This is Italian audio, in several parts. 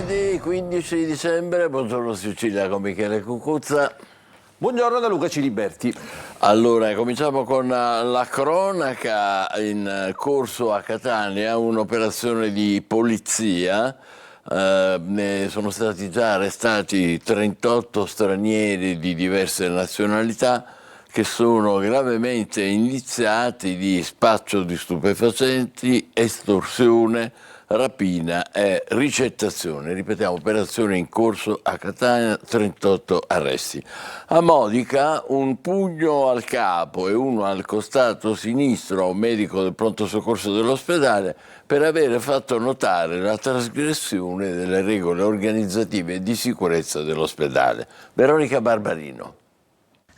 lunedì 15 dicembre, buongiorno Sicilia con Michele Cucuzza. Buongiorno da Luca Ciliberti. Allora, cominciamo con la cronaca. In corso a Catania un'operazione di polizia. Ne sono stati già arrestati 38 stranieri di diverse nazionalità che sono gravemente indiziati di spaccio di stupefacenti, estorsione, rapina e ricettazione. Ripetiamo, operazione in corso a Catania, 38 arresti. A Modica un pugno al capo e uno al costato sinistro a un medico del pronto soccorso dell'ospedale per avere fatto notare la trasgressione delle regole organizzative e di sicurezza dell'ospedale. Veronica Barbarino.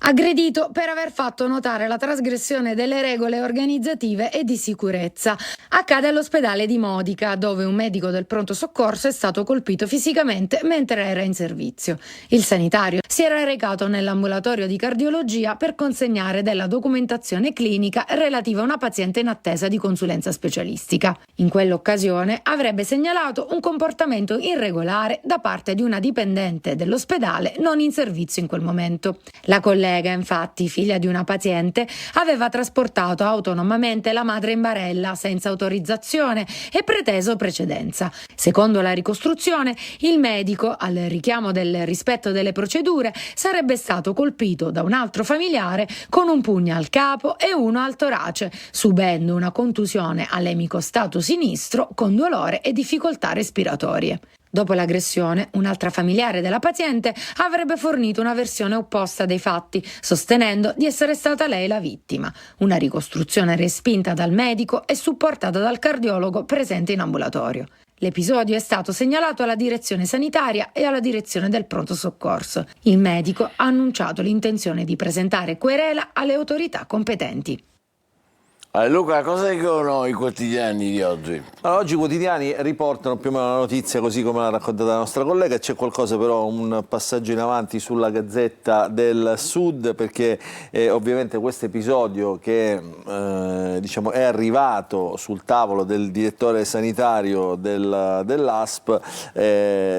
Aggredito per aver fatto notare la trasgressione delle regole organizzative e di sicurezza. Accade all'ospedale di Modica, dove un medico del pronto soccorso è stato colpito fisicamente mentre era in servizio. Il sanitario si era recato nell'ambulatorio di cardiologia per consegnare della documentazione clinica relativa a una paziente in attesa di consulenza specialistica. In quell'occasione avrebbe segnalato un comportamento irregolare da parte di una dipendente dell'ospedale non in servizio in quel momento. La collega, infatti, figlia di una paziente, aveva trasportato autonomamente la madre in barella senza autorizzazione e preteso precedenza. Secondo la ricostruzione, il medico, al richiamo del rispetto delle procedure, sarebbe stato colpito da un altro familiare con un pugno al capo e uno al torace, subendo una contusione all'emicostato sinistro con dolore e difficoltà respiratorie. Dopo l'aggressione, un'altra familiare della paziente avrebbe fornito una versione opposta dei fatti, sostenendo di essere stata lei la vittima. Una ricostruzione respinta dal medico e supportata dal cardiologo presente in ambulatorio. L'episodio è stato segnalato alla direzione sanitaria e alla direzione del pronto soccorso. Il medico ha annunciato l'intenzione di presentare querela alle autorità competenti. Luca, cosa dicono i quotidiani di oggi? Allora, oggi i quotidiani riportano più o meno la notizia così come l'ha raccontata la nostra collega. C'è qualcosa però, un passaggio in avanti sulla Gazzetta del Sud, perché ovviamente questo episodio che diciamo è arrivato sul tavolo del direttore sanitario dell'ASP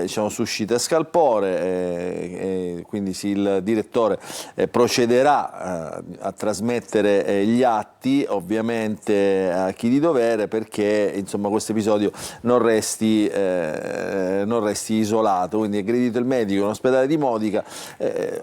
diciamo, suscita scalpore, quindi il direttore procederà a trasmettere gli atti ovviamente a chi di dovere, perché insomma questo episodio non resti isolato. Quindi aggredito il medico in ospedale di Modica.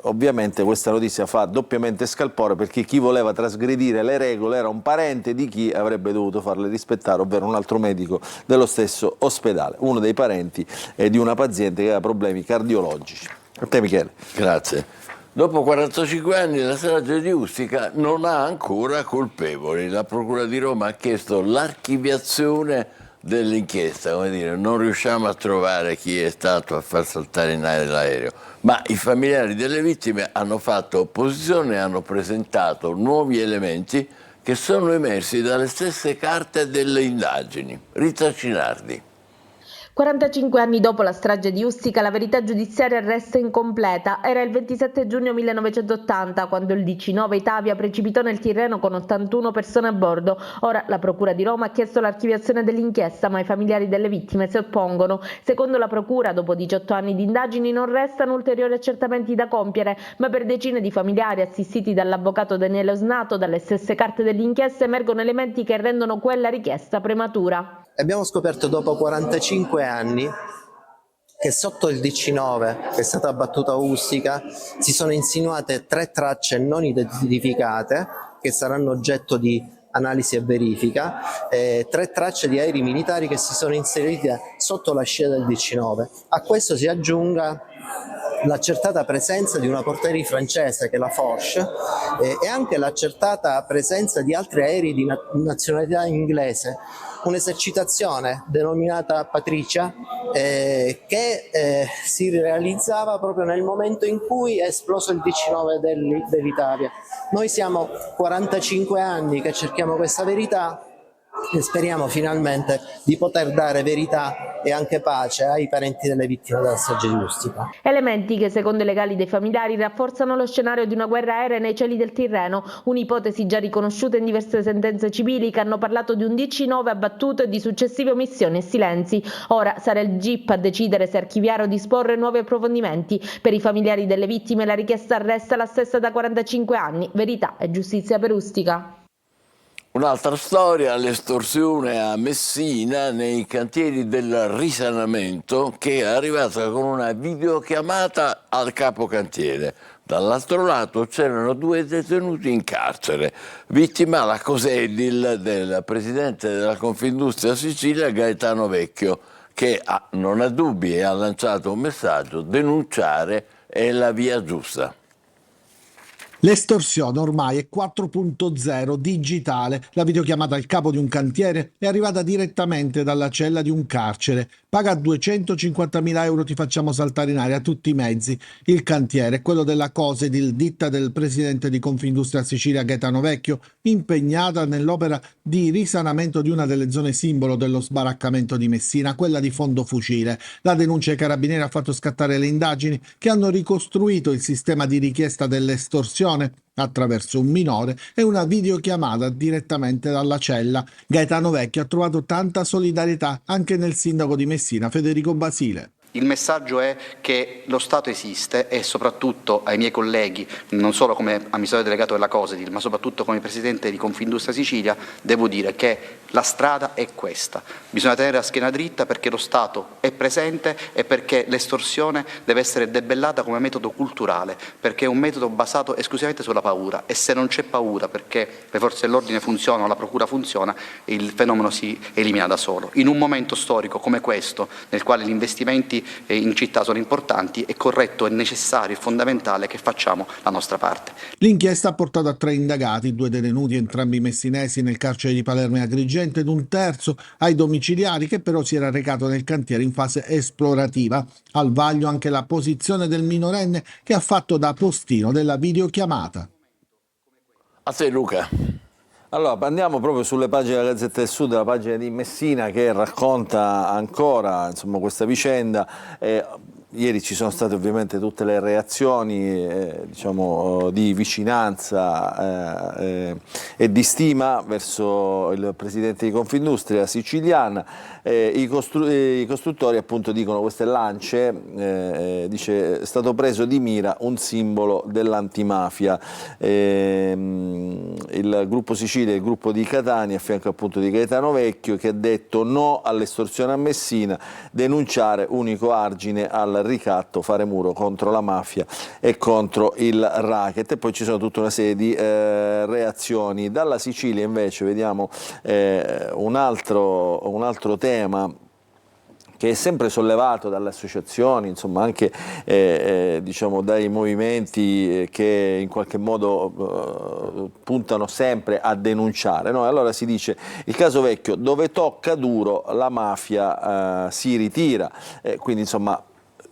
Ovviamente questa notizia fa doppiamente scalpore, perché chi voleva trasgredire le regole era un parente di chi avrebbe dovuto farle rispettare, ovvero un altro medico dello stesso ospedale, uno dei parenti di una paziente che aveva problemi cardiologici. A te, Michele. Grazie. Dopo 45 anni la strage di Ustica non ha ancora colpevoli. La Procura di Roma ha chiesto l'archiviazione dell'inchiesta, come dire, non riusciamo a trovare chi è stato a far saltare in aria l'aereo, ma i familiari delle vittime hanno fatto opposizione e hanno presentato nuovi elementi che sono emersi dalle stesse carte delle indagini. Rita Cinardi. 45 anni dopo la strage di Ustica, la verità giudiziaria resta incompleta. Era il 27 giugno 1980 quando il DC-9 Itavia precipitò nel Tirreno con 81 persone a bordo. Ora la Procura di Roma ha chiesto l'archiviazione dell'inchiesta, ma i familiari delle vittime si oppongono. Secondo la Procura, dopo 18 anni di indagini non restano ulteriori accertamenti da compiere, ma per decine di familiari assistiti dall'avvocato Daniele Osnato, dalle stesse carte dell'inchiesta emergono elementi che rendono quella richiesta prematura. Abbiamo scoperto dopo 45 anni che sotto il DC-9 che è stata abbattuta a Ustica si sono insinuate 3 tracce non identificate che saranno oggetto di analisi e verifica, 3 tracce di aerei militari che si sono inserite sotto la scia del DC-9. A questo si aggiunga l'accertata presenza di una portaerei francese che è la Foch e anche l'accertata presenza di altri aerei di nazionalità inglese, un'esercitazione denominata Patricia che si realizzava proprio nel momento in cui è esploso il DC-9 dell'Italia. Noi siamo 45 anni che cerchiamo questa verità e speriamo finalmente di poter dare verità e anche pace ai parenti delle vittime della strage di Ustica. Elementi che secondo i legali dei familiari rafforzano lo scenario di una guerra aerea nei cieli del Tirreno, un'ipotesi già riconosciuta in diverse sentenze civili che hanno parlato di un DC-9 abbattuto e di successive omissioni e silenzi. Ora sarà il GIP a decidere se archiviare o disporre nuovi approfondimenti. Per i familiari delle vittime la richiesta resta la stessa da 45 anni, verità e giustizia per Ustica. Un'altra storia, l'estorsione a Messina nei cantieri del risanamento, che è arrivata con una videochiamata al capocantiere. Dall'altro lato c'erano 2 detenuti in carcere, vittima la Cosedil del presidente della Confindustria Sicilia Gaetano Vecchio, che non ha dubbi e ha lanciato un messaggio: denunciare è la via giusta. L'estorsione ormai è 4.0 digitale. La videochiamata al capo di un cantiere è arrivata direttamente dalla cella di un carcere. Paga 250.000 euro, ti facciamo saltare in aria tutti i mezzi. Il cantiere è quello della Cosedil, ditta del presidente di Confindustria Sicilia Gaetano Vecchio, impegnata nell'opera di risanamento di una delle zone simbolo dello sbaraccamento di Messina, quella di Fondo Fucile. La denuncia ai carabinieri ha fatto scattare le indagini che hanno ricostruito il sistema di richiesta dell'estorsione attraverso un minore e una videochiamata direttamente dalla cella. Gaetano Vecchio ha trovato tanta solidarietà anche nel sindaco di Messina, Federico Basile. Il messaggio è che lo Stato esiste e soprattutto ai miei colleghi, non solo come amministratore delegato della Cosedil, ma soprattutto come presidente di Confindustria Sicilia, devo dire che la strada è questa. Bisogna tenere la schiena dritta perché lo Stato è presente e perché l'estorsione deve essere debellata come metodo culturale, perché è un metodo basato esclusivamente sulla paura, e se non c'è paura perché le forze dell'ordine funzionano, la procura funziona, il fenomeno si elimina da solo. In un momento storico come questo, nel quale gli investimenti in città sono importanti, è corretto, è necessario, è fondamentale che facciamo la nostra parte. L'inchiesta ha portato a 3 indagati, 2 detenuti entrambi messinesi nel carcere di Palermo e Agrigento ed un terzo ai domiciliari che però si era recato nel cantiere in fase esplorativa. Al vaglio anche la posizione del minorenne che ha fatto da postino della videochiamata. A te Luca. Allora, andiamo proprio sulle pagine della Gazzetta del Sud, la pagina di Messina che racconta ancora, insomma, questa vicenda. Ieri ci sono state ovviamente tutte le reazioni diciamo, di vicinanza e di stima verso il presidente di Confindustria siciliana. I costruttori appunto dicono queste lance, dice è stato preso di mira un simbolo dell'antimafia. Il gruppo Sicilia e il gruppo di Catania, a fianco appunto di Gaetano Vecchio, che ha detto no all'estorsione a Messina, denunciare unico argine al ricatto, fare muro contro la mafia e contro il racket. E poi ci sono tutta una serie di reazioni. Dalla Sicilia invece vediamo un altro tema che è sempre sollevato dalle associazioni, insomma anche diciamo dai movimenti che in qualche modo puntano sempre a denunciare, no? Allora si dice: il caso Vecchio, dove tocca duro la mafia si ritira, quindi insomma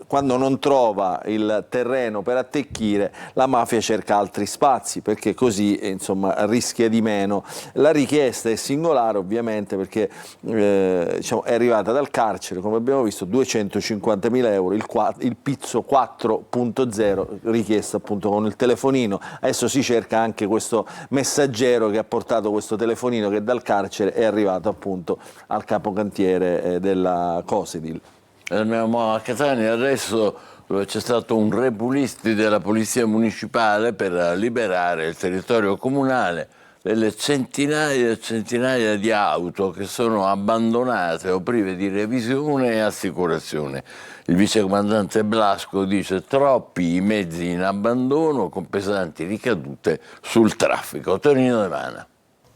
quando non trova il terreno per attecchire, la mafia cerca altri spazi, perché così insomma rischia di meno. La richiesta è singolare ovviamente perché diciamo, è arrivata dal carcere, come abbiamo visto, 250.000 euro, il pizzo 4.0, richiesta appunto con il telefonino. Adesso si cerca anche questo messaggero che ha portato questo telefonino, che dal carcere è arrivato appunto al capocantiere della Cosedil. Andiamo a Catania adesso, dove c'è stato un repulisti della Polizia Municipale per liberare il territorio comunale delle centinaia e centinaia di auto che sono abbandonate o prive di revisione e assicurazione. Il vicecomandante Blasco dice: troppi i mezzi in abbandono con pesanti ricadute sul traffico. Tonino De Mana.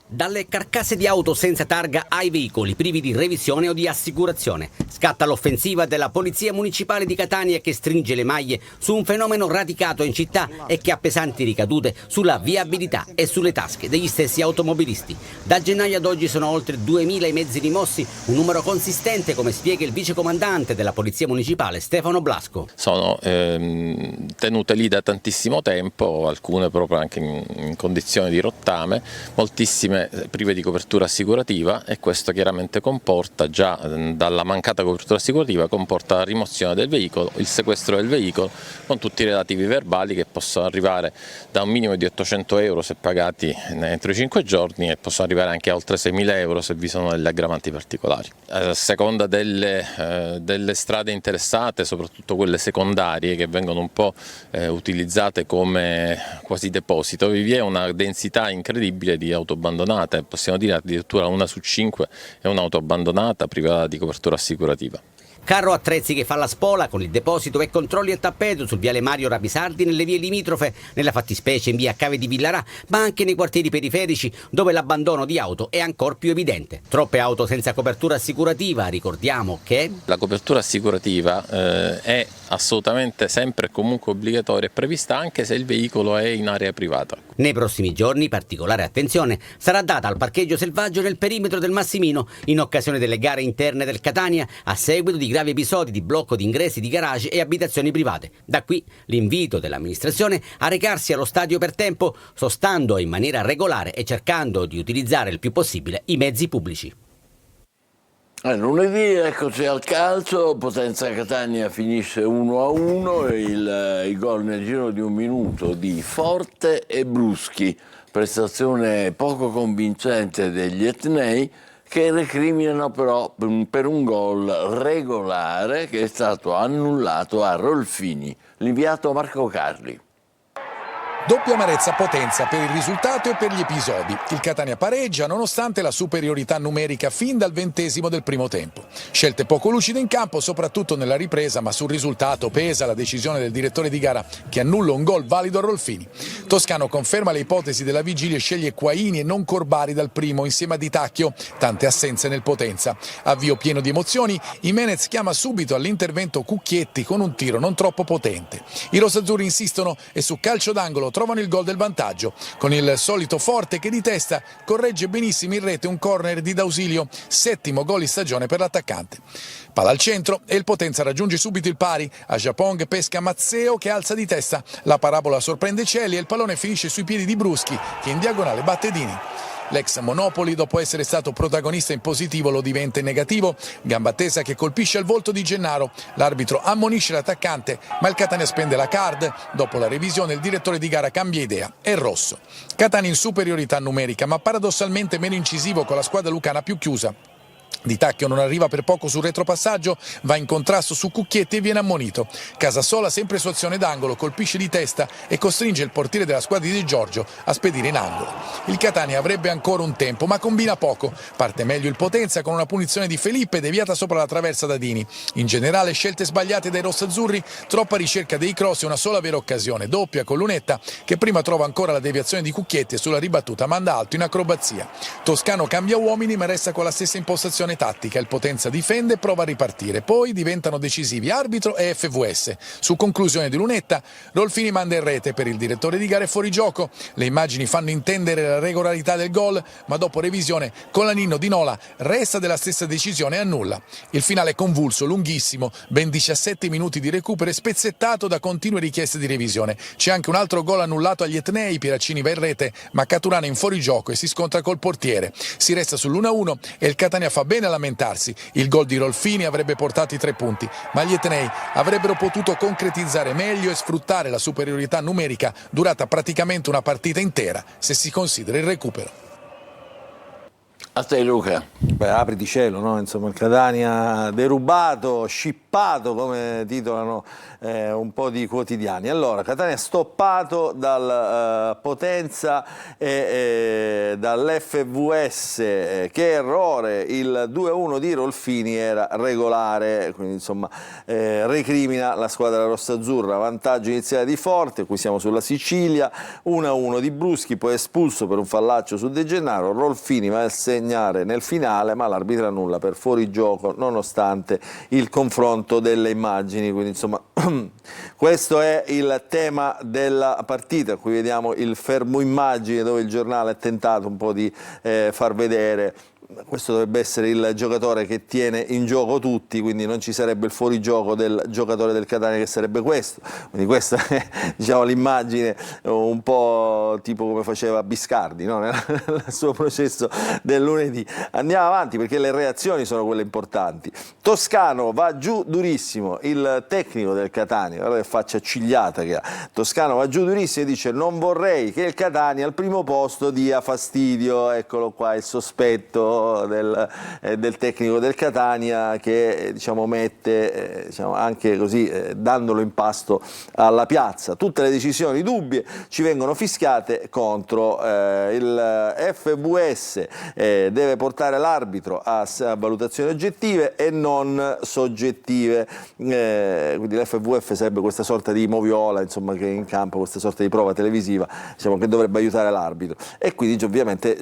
Dalle carcasse di auto senza targa ai veicoli privi di revisione o di assicurazione. Scatta l'offensiva della Polizia Municipale di Catania, che stringe le maglie su un fenomeno radicato in città e che ha pesanti ricadute sulla viabilità e sulle tasche degli stessi automobilisti. Da gennaio ad oggi sono oltre 2.000 i mezzi rimossi, un numero consistente, come spiega il vicecomandante della Polizia Municipale Stefano Blasco. Sono tenute lì da tantissimo tempo, alcune proprio anche in condizioni di rottame, moltissime persone prive di copertura assicurativa, e questo chiaramente comporta, già dalla mancata copertura assicurativa, comporta la rimozione del veicolo, il sequestro del veicolo con tutti i relativi verbali, che possono arrivare da un minimo di 800 euro se pagati entro i 5 giorni e possono arrivare anche a oltre 6.000 euro se vi sono delle aggravanti particolari. A seconda delle strade interessate, soprattutto quelle secondarie che vengono un po' utilizzate come quasi deposito, vi è una densità incredibile di auto abbandonate, possiamo dire addirittura 1 su 5 è un'auto abbandonata privata di copertura assicurativa. Carro attrezzi che fa la spola con il deposito e controlli a tappeto sul viale Mario Rapisardi, nelle vie limitrofe, nella fattispecie in via Cave di Villarà, ma anche nei quartieri periferici dove l'abbandono di auto è ancora più evidente. Troppe auto senza copertura assicurativa, ricordiamo che la copertura assicurativa è assolutamente sempre e comunque obbligatoria e prevista anche se il veicolo è in area privata. Nei prossimi giorni particolare attenzione sarà data al parcheggio selvaggio nel perimetro del Massimino in occasione delle gare interne del Catania, a seguito di gravi episodi di blocco di ingressi di garage e abitazioni private. Da qui l'invito dell'amministrazione a recarsi allo stadio per tempo, sostando in maniera regolare e cercando di utilizzare il più possibile i mezzi pubblici. Lunedì, eccoci al calcio, Potenza Catania finisce 1-1 e il gol nel giro di un minuto di Forte e Bruschi, prestazione poco convincente degli etnei, che recriminano però per un gol regolare che è stato annullato a Rolfini. L'inviato Marco Carli. Doppia amarezza Potenza per il risultato e per gli episodi. Il Catania pareggia nonostante la superiorità numerica fin dal 20° del primo tempo. Scelte poco lucide in campo, soprattutto nella ripresa, ma sul risultato pesa la decisione del direttore di gara che annulla un gol valido a Rolfini. Toscano conferma le ipotesi della vigilia e sceglie Quaini e non Corbari dal primo insieme a Di Tacchio, tante assenze nel Potenza. Avvio pieno di emozioni, Jimenez chiama subito all'intervento Cucchietti con un tiro non troppo potente. I rosazzurri insistono e su calcio d'angolo trovano il gol del vantaggio, con il solito Forte che di testa corregge benissimo in rete un corner di D'Ausilio, 7° gol in stagione per l'attaccante. Palla al centro e il Potenza raggiunge subito il pari, a Japong pesca Mazzeo che alza di testa, la parabola sorprende Celli e il pallone finisce sui piedi di Bruschi che in diagonale batte Dini. L'ex Monopoli, dopo essere stato protagonista in positivo, lo diventa in negativo. Gamba tesa che colpisce al volto di Gennaro. L'arbitro ammonisce l'attaccante, ma il Catania spende la card. Dopo la revisione il direttore di gara cambia idea. È rosso. Catania in superiorità numerica, ma paradossalmente meno incisivo con la squadra lucana più chiusa. Di Tacchio non arriva per poco sul retropassaggio, va in contrasto su Cucchietti e viene ammonito. Casasola, sempre su azione d'angolo, colpisce di testa e costringe il portiere della squadra di De Giorgio a spedire in angolo. Il Catania avrebbe ancora un tempo, ma combina poco. Parte meglio il Potenza con una punizione di Felipe deviata sopra la traversa da Dini. In generale scelte sbagliate dai rossazzurri, troppa ricerca dei cross e una sola vera occasione, doppia con Lunetta che prima trova ancora la deviazione di Cucchietti e sulla ribattuta manda alto in acrobazia. Toscano cambia uomini ma resta con la stessa impostazione tattica, il Potenza difende e prova a ripartire, poi diventano decisivi arbitro e FVS. Su conclusione di Lunetta, Rolfini manda in rete, per il direttore di gara è fuori gioco, le immagini fanno intendere la regolarità del gol, ma dopo revisione Colaninno di Nola resta della stessa decisione e annulla. Il finale è convulso, lunghissimo, ben 17 minuti di recupero e spezzettato da continue richieste di revisione. C'è anche un altro gol annullato agli etnei, Pieraccini va in rete, ma Caturana è in fuorigioco e si scontra col portiere. Si resta sull'1-1 e il Catania fa bene a lamentarsi. Il gol di Rolfini avrebbe portato i 3 punti, ma gli etnei avrebbero potuto concretizzare meglio e sfruttare la superiorità numerica durata praticamente una partita intera, se si considera il recupero. A te Luca. Beh, apri di cielo, no? Insomma, il Catania derubato, scippato, come titolano un po' di quotidiani. Allora, Catania stoppato dal Potenza e dall'FVS, che errore, il 2-1 di Rolfini era regolare, quindi insomma recrimina la squadra rossazzurra, vantaggio iniziale di Forte, qui siamo sulla Sicilia, 1-1 di Bruschi, poi espulso per un fallaccio su De Gennaro, Rolfini va a segnare nel finale, ma l'arbitro annulla per fuorigioco nonostante il confronto delle immagini, quindi insomma questo è il tema della partita. Qui vediamo il fermo immagine dove il giornale ha tentato un po' di far vedere questo dovrebbe essere il giocatore che tiene in gioco tutti, quindi non ci sarebbe il fuorigioco del giocatore del Catania, che sarebbe questo. Quindi questa è, diciamo, l'immagine un po' tipo come faceva Biscardi, no? Nel suo processo del lunedì. Andiamo avanti perché le reazioni sono quelle importanti. Toscano va giù durissimo, il tecnico del Catania, guarda che faccia cigliata che ha. Toscano va giù durissimo e dice: non vorrei che il Catania al primo posto dia fastidio. Eccolo qua il sospetto del tecnico del Catania che, diciamo, mette, diciamo, anche così dandolo in pasto alla piazza. Tutte le decisioni dubbie ci vengono fischiate contro. Il FVS deve portare l'arbitro a valutazioni oggettive e non soggettive, quindi l'FVF sarebbe questa sorta di moviola, insomma, che in campo, questa sorta di prova televisiva, diciamo, che dovrebbe aiutare l'arbitro. E quindi ovviamente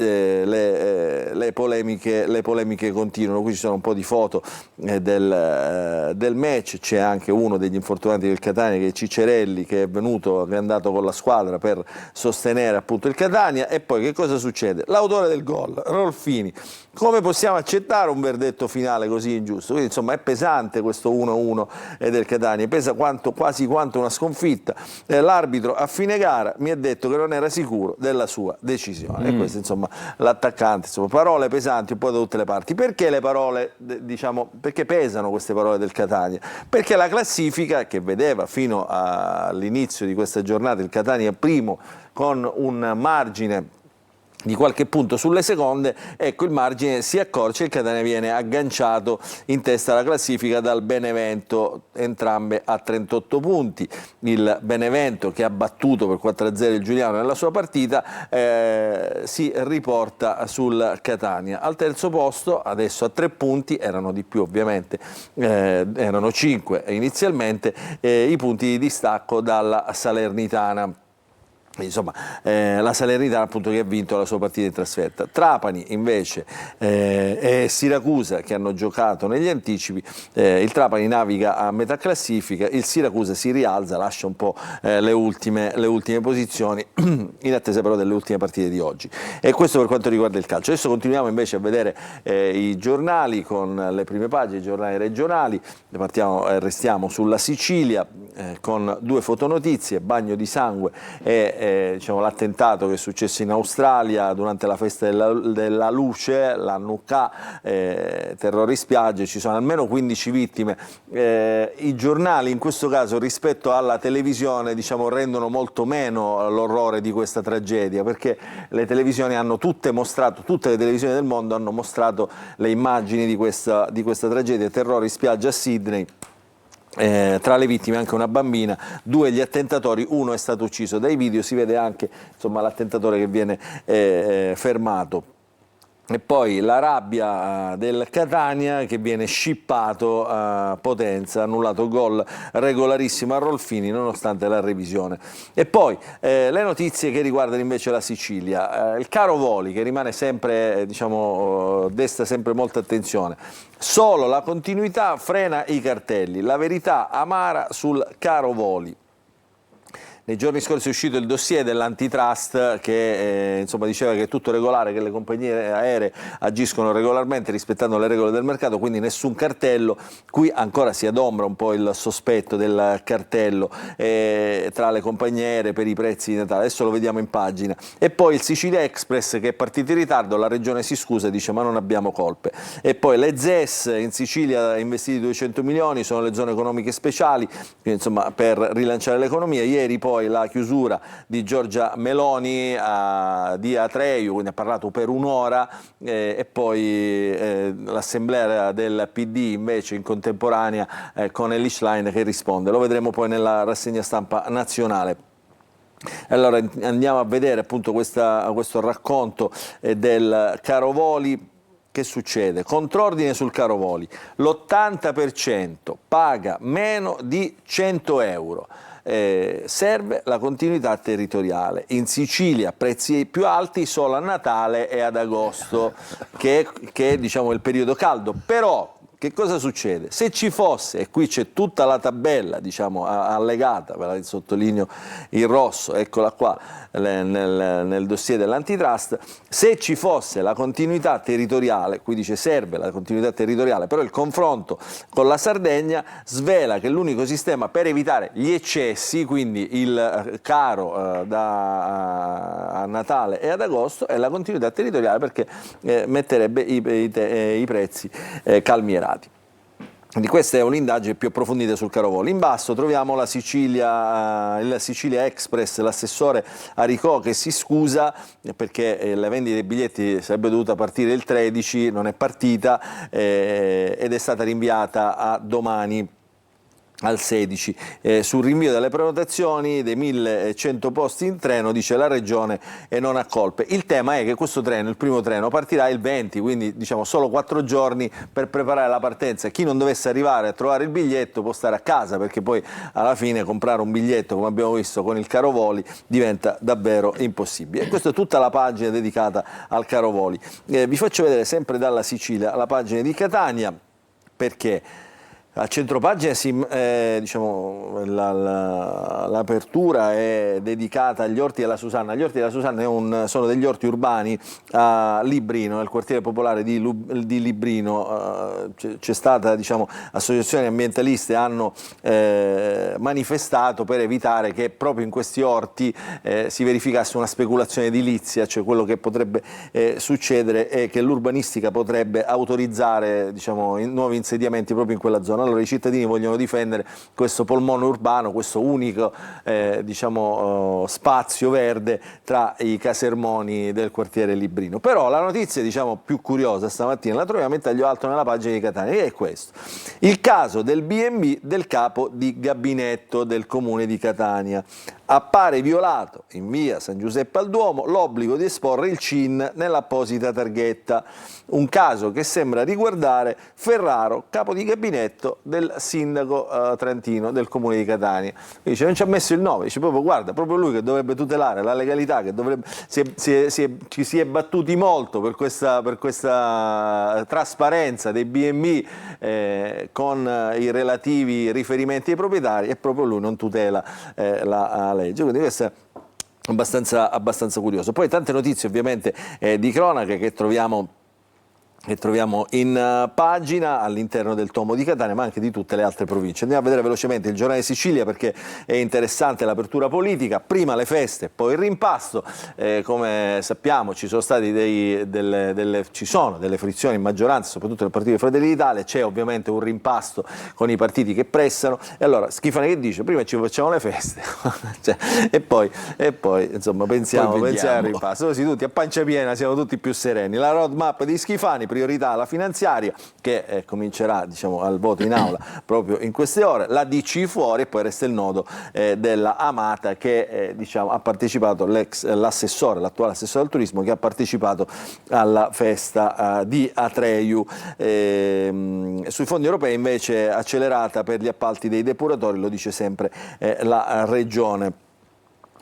le polemiche continuano. Qui ci sono un po' di foto del match, c'è anche uno degli infortunati del Catania che è Ciccerelli, che è andato con la squadra per sostenere appunto il Catania. E poi che cosa succede? L'autore del gol, Rolfini. Come possiamo accettare un verdetto finale così ingiusto? Quindi insomma è pesante questo 1-1 del Catania, pesa quasi quanto una sconfitta. L'arbitro a fine gara mi ha detto che non era sicuro della sua decisione. E questo, insomma, l'attaccante, insomma, parole pesanti un po' da tutte le parti. Perché le parole, diciamo, perché pesano queste parole del Catania? Perché la classifica, che vedeva fino all'inizio di questa giornata il Catania primo con un margine di qualche punto sulle seconde, ecco, il margine si accorcia e il Catania viene agganciato in testa alla classifica dal Benevento, entrambe a 38 punti. Il Benevento, che ha battuto per 4-0 il Giuliano nella sua partita, si riporta sul Catania. Al terzo posto, adesso a 3 punti, erano di più ovviamente, erano 5 inizialmente, i punti di distacco dalla Salernitana. Insomma, la Salernitana appunto che ha vinto la sua partita in trasferta. Trapani invece e Siracusa, che hanno giocato negli anticipi, il Trapani naviga a metà classifica, il Siracusa si rialza, lascia un po' le ultime posizioni in attesa però delle ultime partite di oggi. E questo per quanto riguarda il calcio. Adesso continuiamo invece a vedere i giornali con le prime pagine, i giornali regionali. Restiamo sulla Sicilia con 2 fotonotizie: bagno di sangue e diciamo, l'attentato che è successo in Australia durante la festa della luce, la Hanukkah, terrore in spiagge, ci sono almeno 15 vittime. I giornali in questo caso rispetto alla televisione, diciamo, rendono molto meno l'orrore di questa tragedia, perché le televisioni hanno tutte le televisioni del mondo hanno mostrato le immagini di questa tragedia, terrore in spiaggia a Sydney. Tra le vittime anche una bambina, 2 gli attentatori, 1 è stato ucciso. Dai video si vede anche, insomma, l'attentatore che viene fermato. E poi la rabbia del Catania che viene scippato a Potenza, annullato gol regolarissimo a Rolfini nonostante la revisione. E poi le notizie che riguardano invece la Sicilia, il caro voli che rimane sempre, diciamo, desta sempre molta attenzione. Solo la continuità frena i cartelli, la verità amara sul caro voli. Nei giorni scorsi è uscito il dossier dell'antitrust che insomma, diceva che è tutto regolare, che le compagnie aeree agiscono regolarmente rispettando le regole del mercato, quindi nessun cartello. Qui ancora si adombra un po' il sospetto del cartello tra le compagnie aeree per i prezzi di Natale. Adesso lo vediamo in pagina. E poi il Sicilia Express che è partito in ritardo, la regione si scusa e dice ma non abbiamo colpe. E poi le ZES in Sicilia investiti 200 milioni, sono le zone economiche speciali, quindi, insomma, per rilanciare l'economia. Ieri poi la chiusura di Giorgia Meloni di Atreju, quindi ha parlato per un'ora, e poi l'assemblea del PD invece in contemporanea con Elly Schlein che risponde. Lo vedremo poi nella rassegna stampa nazionale. Allora andiamo a vedere appunto questo racconto del caro voli. Che succede? Contrordine sul caro voli, l'80% paga meno di 100 euro. Serve la continuità territoriale. In Sicilia prezzi più alti solo a Natale e ad agosto, che è diciamo il periodo caldo, però che cosa succede? Se ci fosse, e qui c'è tutta la tabella, diciamo, allegata, ve la sottolineo in rosso, eccola qua, nel dossier dell'antitrust, se ci fosse la continuità territoriale, qui dice serve la continuità territoriale, però il confronto con la Sardegna svela che l'unico sistema per evitare gli eccessi, quindi il caro a Natale e ad agosto, è la continuità territoriale, perché metterebbe i prezzi calmierati. Quindi questa è un'indagine più approfondita sul caro voli. In basso troviamo la Sicilia Express, l'assessore Aricò che si scusa perché la vendita dei biglietti sarebbe dovuta partire il 13, non è partita ed è stata rinviata a domani, al 16. Sul rinvio delle prenotazioni dei 1100 posti in treno dice la Regione e non ha colpe. Il tema è che questo treno, il primo treno, partirà il 20, quindi diciamo solo 4 giorni per preparare la partenza. Chi non dovesse arrivare a trovare il biglietto può stare a casa, perché poi alla fine comprare un biglietto, come abbiamo visto con il caro voli, diventa davvero impossibile. E questa è tutta la pagina dedicata al caro voli. Vi faccio vedere sempre dalla Sicilia la pagina di Catania, perché a centropagina diciamo, l'apertura è dedicata agli orti della Susanna. Gli orti della Susanna sono degli orti urbani a Librino, nel quartiere popolare di Librino. C'è stata, diciamo, associazioni ambientaliste hanno manifestato per evitare che proprio in questi orti si verificasse una speculazione edilizia, cioè quello che potrebbe succedere è che l'urbanistica potrebbe autorizzare, diciamo, nuovi insediamenti proprio in quella zona. Allora i cittadini vogliono difendere questo polmone urbano, questo unico diciamo, spazio verde tra i casermoni del quartiere Librino. Però la notizia, diciamo, più curiosa stamattina la troviamo in taglio alto nella pagina di Catania, e è questo: il caso del B&B del capo di gabinetto del comune di Catania. Appare violato in via San Giuseppe al Duomo l'obbligo di esporre il CIN nell'apposita targhetta, un caso che sembra riguardare Ferraro, capo di gabinetto del sindaco trentino del comune di Catania. Dice, non ci ha messo il nome, dice proprio, guarda, proprio lui che dovrebbe tutelare la legalità, che dovrebbe, ci si è battuti molto per questa trasparenza dei B&B con i relativi riferimenti ai proprietari, e proprio lui non tutela la legge. Quindi questo è abbastanza curioso. Poi tante notizie ovviamente di cronaca che troviamo in pagina all'interno del tomo di Catania, ma anche di tutte le altre province. Andiamo a vedere velocemente il Giornale Sicilia, perché è interessante l'apertura politica. Prima le feste, poi il rimpasto. Come sappiamo ci sono state ci sono delle frizioni in maggioranza, soprattutto nel partito di Fratelli d'Italia. C'è ovviamente un rimpasto con i partiti che pressano, e allora Schifani che dice prima ci facciamo le feste cioè, e poi insomma pensiamo al rimpasto, così tutti a pancia piena, siamo tutti più sereni. La roadmap di Schifani: priorità alla finanziaria, che comincerà, diciamo, al voto in aula proprio in queste ore, la DC fuori, e poi resta il nodo della Amata, che diciamo, ha partecipato, l'attuale assessore al turismo, che ha partecipato alla festa di Atreju. Sui fondi europei invece accelerata per gli appalti dei depuratori, lo dice sempre la Regione.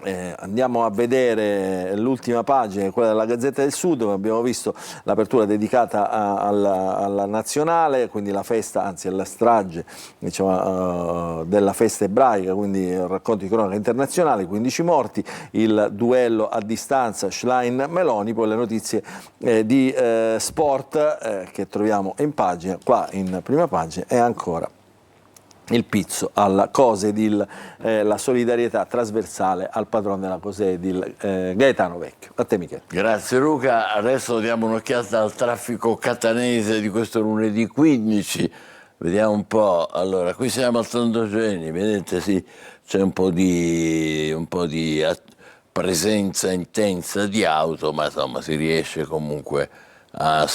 Andiamo a vedere l'ultima pagina, quella della Gazzetta del Sud, dove abbiamo visto l'apertura dedicata alla nazionale, quindi la festa, anzi alla strage, diciamo, della festa ebraica, quindi racconti di cronaca internazionale, 15 morti, il duello a distanza Schlein-Meloni, poi le notizie di sport che troviamo in pagina, qua in prima pagina, e ancora il pizzo alla Cosedil, la solidarietà trasversale al padrone della Cosedil, Gaetano Vecchio. A te, Michele. Grazie Luca, adesso diamo un'occhiata al traffico catanese di questo lunedì 15, vediamo un po'. Allora, qui siamo al Sant'Eugeni, vedete, sì, c'è un po' di presenza intensa di auto, ma insomma si riesce comunque a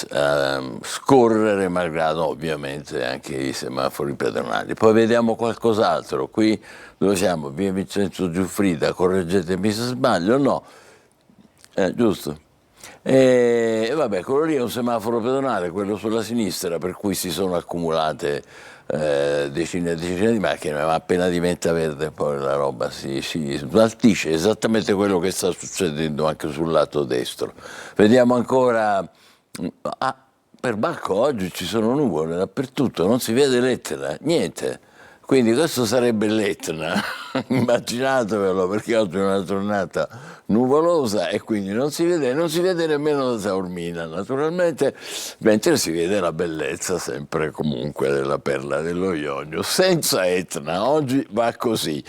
scorrere, malgrado ovviamente anche i semafori pedonali. Poi vediamo qualcos'altro. Qui dove siamo? Via Vincenzo Giuffrida, correggetemi se sbaglio, no? Giusto? E vabbè, quello lì è un semaforo pedonale, quello sulla sinistra, per cui si sono accumulate decine e decine di macchine, ma appena diventa verde poi la roba si smaltisce, esattamente quello che sta succedendo anche sul lato destro. Vediamo ancora. per Bacco oggi ci sono nuvole dappertutto, non si vede l'Etna, niente. Quindi questo sarebbe l'Etna, immaginatevelo, perché oggi è una giornata nuvolosa e quindi non si vede nemmeno la Taormina, naturalmente, mentre si vede la bellezza sempre comunque della perla dello Ionio, senza Etna. Oggi va così.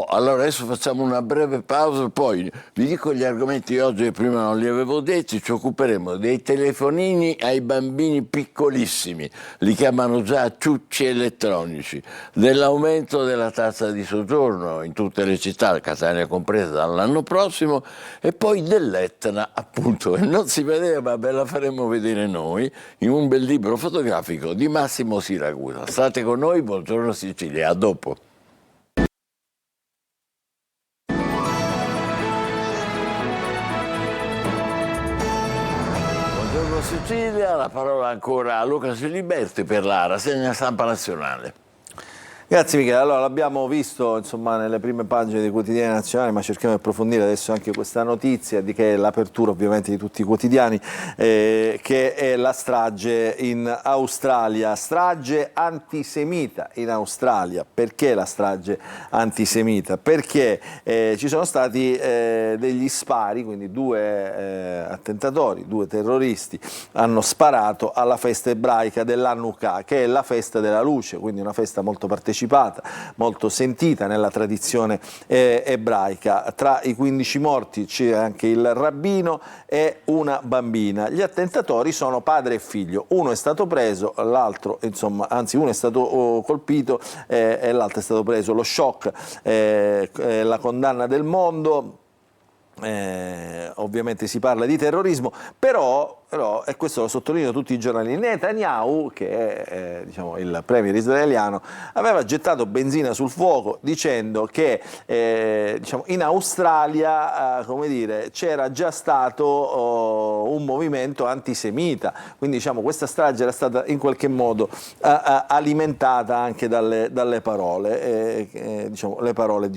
Allora adesso facciamo una breve pausa, poi vi dico gli argomenti di oggi che prima non li avevo detti. Ci occuperemo dei telefonini ai bambini piccolissimi, li chiamano già ciucci elettronici, dell'aumento della tassa di soggiorno in tutte le città, Catania compresa, dall'anno prossimo, e poi dell'Etna, appunto, e non si vedeva, ve la faremo vedere noi in un bel libro fotografico di Massimo Siragusa. State con noi, buongiorno Sicilia, a dopo. Buongiorno Sicilia, la parola ancora a Luca Ciliberti per la rassegna stampa nazionale. Grazie Michele, allora l'abbiamo visto insomma nelle prime pagine dei quotidiani nazionali, ma cerchiamo di approfondire adesso anche questa notizia che è l'apertura ovviamente di tutti i quotidiani, che è la strage in Australia, strage antisemita in Australia. Perché la strage antisemita? Perché ci sono stati degli spari, quindi due attentatori, due terroristi hanno sparato alla festa ebraica dell'Hanukkah, che è la festa della luce, quindi una festa molto partecipata, molto sentita nella tradizione ebraica. Tra i 15 morti c'è anche il rabbino e una bambina. Gli attentatori sono padre e figlio, uno è stato preso, l'altro uno è stato colpito e l'altro è stato preso. Lo shock, la condanna del mondo. Ovviamente si parla di terrorismo, però, e questo lo sottolineo tutti i giornali, Netanyahu, che è il premier israeliano, aveva gettato benzina sul fuoco dicendo che in Australia c'era già stato un movimento antisemita, quindi questa strage era stata in qualche modo alimentata anche dalle parole, le parole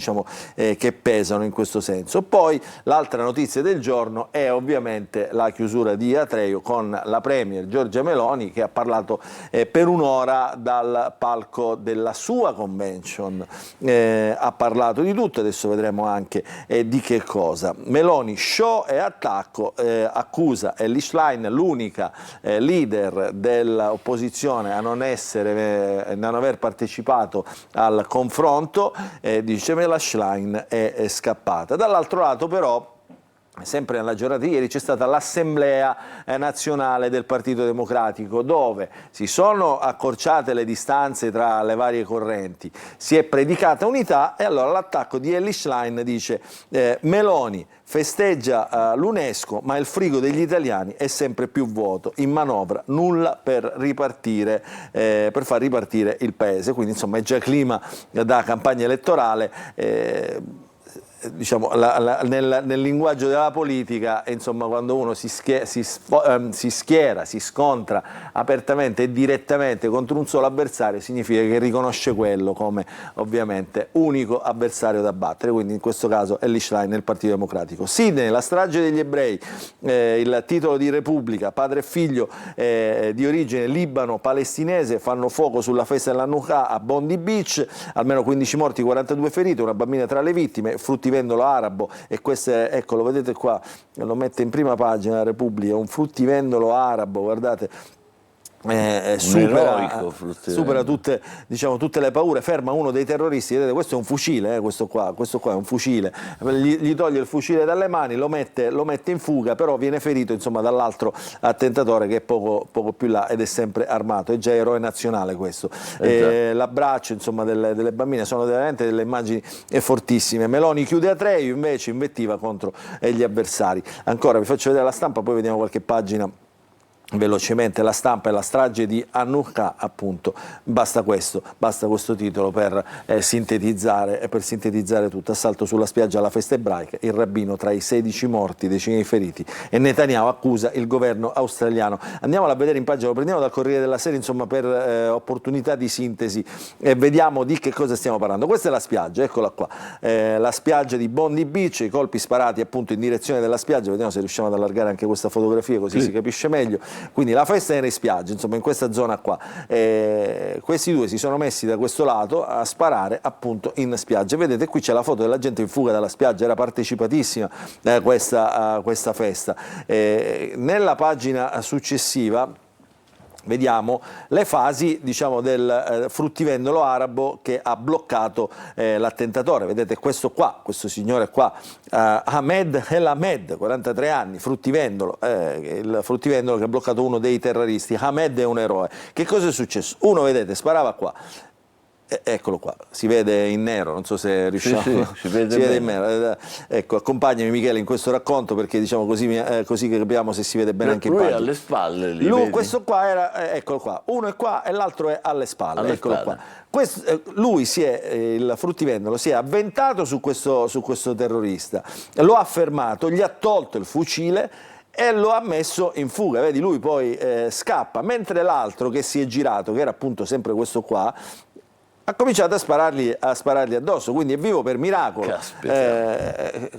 che pesano in questo senso. Poi l'altra notizia del giorno è ovviamente la chiusura di Atreio con la premier Giorgia Meloni, che ha parlato per un'ora dal palco della sua convention. Ha parlato di tutto, adesso vedremo anche di che cosa. Meloni, show e attacco, accusa Elly Schlein, l'unica leader dell'opposizione a non aver partecipato al confronto, dice Elly Schlein è scappata. Dall'altro lato però, sempre nella giornata di ieri c'è stata l'assemblea nazionale del Partito Democratico, dove si sono accorciate le distanze tra le varie correnti, si è predicata unità, e allora l'attacco di Elly Schlein dice Meloni festeggia l'UNESCO, ma il frigo degli italiani è sempre più vuoto, in manovra nulla per far ripartire il paese. Quindi è già clima da campagna elettorale. Nel linguaggio della politica, quando uno si scontra apertamente e direttamente contro un solo avversario, significa che riconosce quello come ovviamente unico avversario da battere, quindi in questo caso Elly Schlein nel Partito Democratico. Sydney, la strage degli ebrei, il titolo di Repubblica, padre e figlio di origine libano-palestinese fanno fuoco sulla festa dell'Hanukkah a Bondi Beach, almeno 15 morti, 42 feriti, una bambina tra le vittime, fruttivendolo arabo, e questo è, lo vedete qua, lo mette in prima pagina la Repubblica, un fruttivendolo arabo, guardate. Supera tutte le paure, ferma uno dei terroristi, vedete, questo è un fucile, questo qua è un fucile, gli toglie il fucile dalle mani, lo mette in fuga, però viene ferito dall'altro attentatore che è poco più là ed è sempre armato, è già eroe nazionale questo. L'abbraccio delle bambine, sono veramente delle immagini fortissime. Meloni chiude Atreio, invece invettiva contro gli avversari. Ancora vi faccio vedere la Stampa, poi vediamo qualche pagina velocemente. La Stampa e la strage di Hanukkah, appunto, basta questo titolo per sintetizzare tutto. Assalto sulla spiaggia alla festa ebraica, il rabbino tra i 16 morti, decine di feriti, e Netanyahu accusa il governo australiano. Andiamola a vedere in pagina, lo prendiamo dal Corriere della Sera, per opportunità di sintesi, e vediamo di che cosa stiamo parlando. Questa è la spiaggia, eccola qua, la spiaggia di Bondi Beach, i colpi sparati appunto in direzione della spiaggia, vediamo se riusciamo ad allargare anche questa fotografia così si capisce meglio. quindi la festa era in spiaggia, insomma in questa zona qua. Questi due si sono messi da questo lato a sparare appunto in spiaggia. Vedete, qui c'è la foto della gente in fuga dalla spiaggia, era partecipatissima questa festa. Nella pagina successiva vediamo le fasi, diciamo, del fruttivendolo arabo che ha bloccato l'attentatore. Vedete questo qua, questo signore qua, Ahmed El Ahmed, 43 anni, fruttivendolo, il fruttivendolo che ha bloccato uno dei terroristi. Ahmed è un eroe. Che cosa è successo? Uno, vedete, sparava qua. Eccolo qua, si vede in nero, non so se riusciamo, si vede in nero. Ecco, accompagnami Michele in questo racconto, perché diciamo così, così che capiamo se si vede bene anche in pagina. pagina. Lui è alle spalle lì, questo qua era, eccolo qua, uno è qua e l'altro è alle spalle, eccolo qua. Lui il fruttivendolo si è avventato su questo terrorista, lo ha fermato, gli ha tolto il fucile e lo ha messo in fuga. Vedi, lui poi scappa, mentre l'altro che si è girato, che era appunto sempre questo qua, ha cominciato a sparargli addosso, quindi è vivo per miracolo. È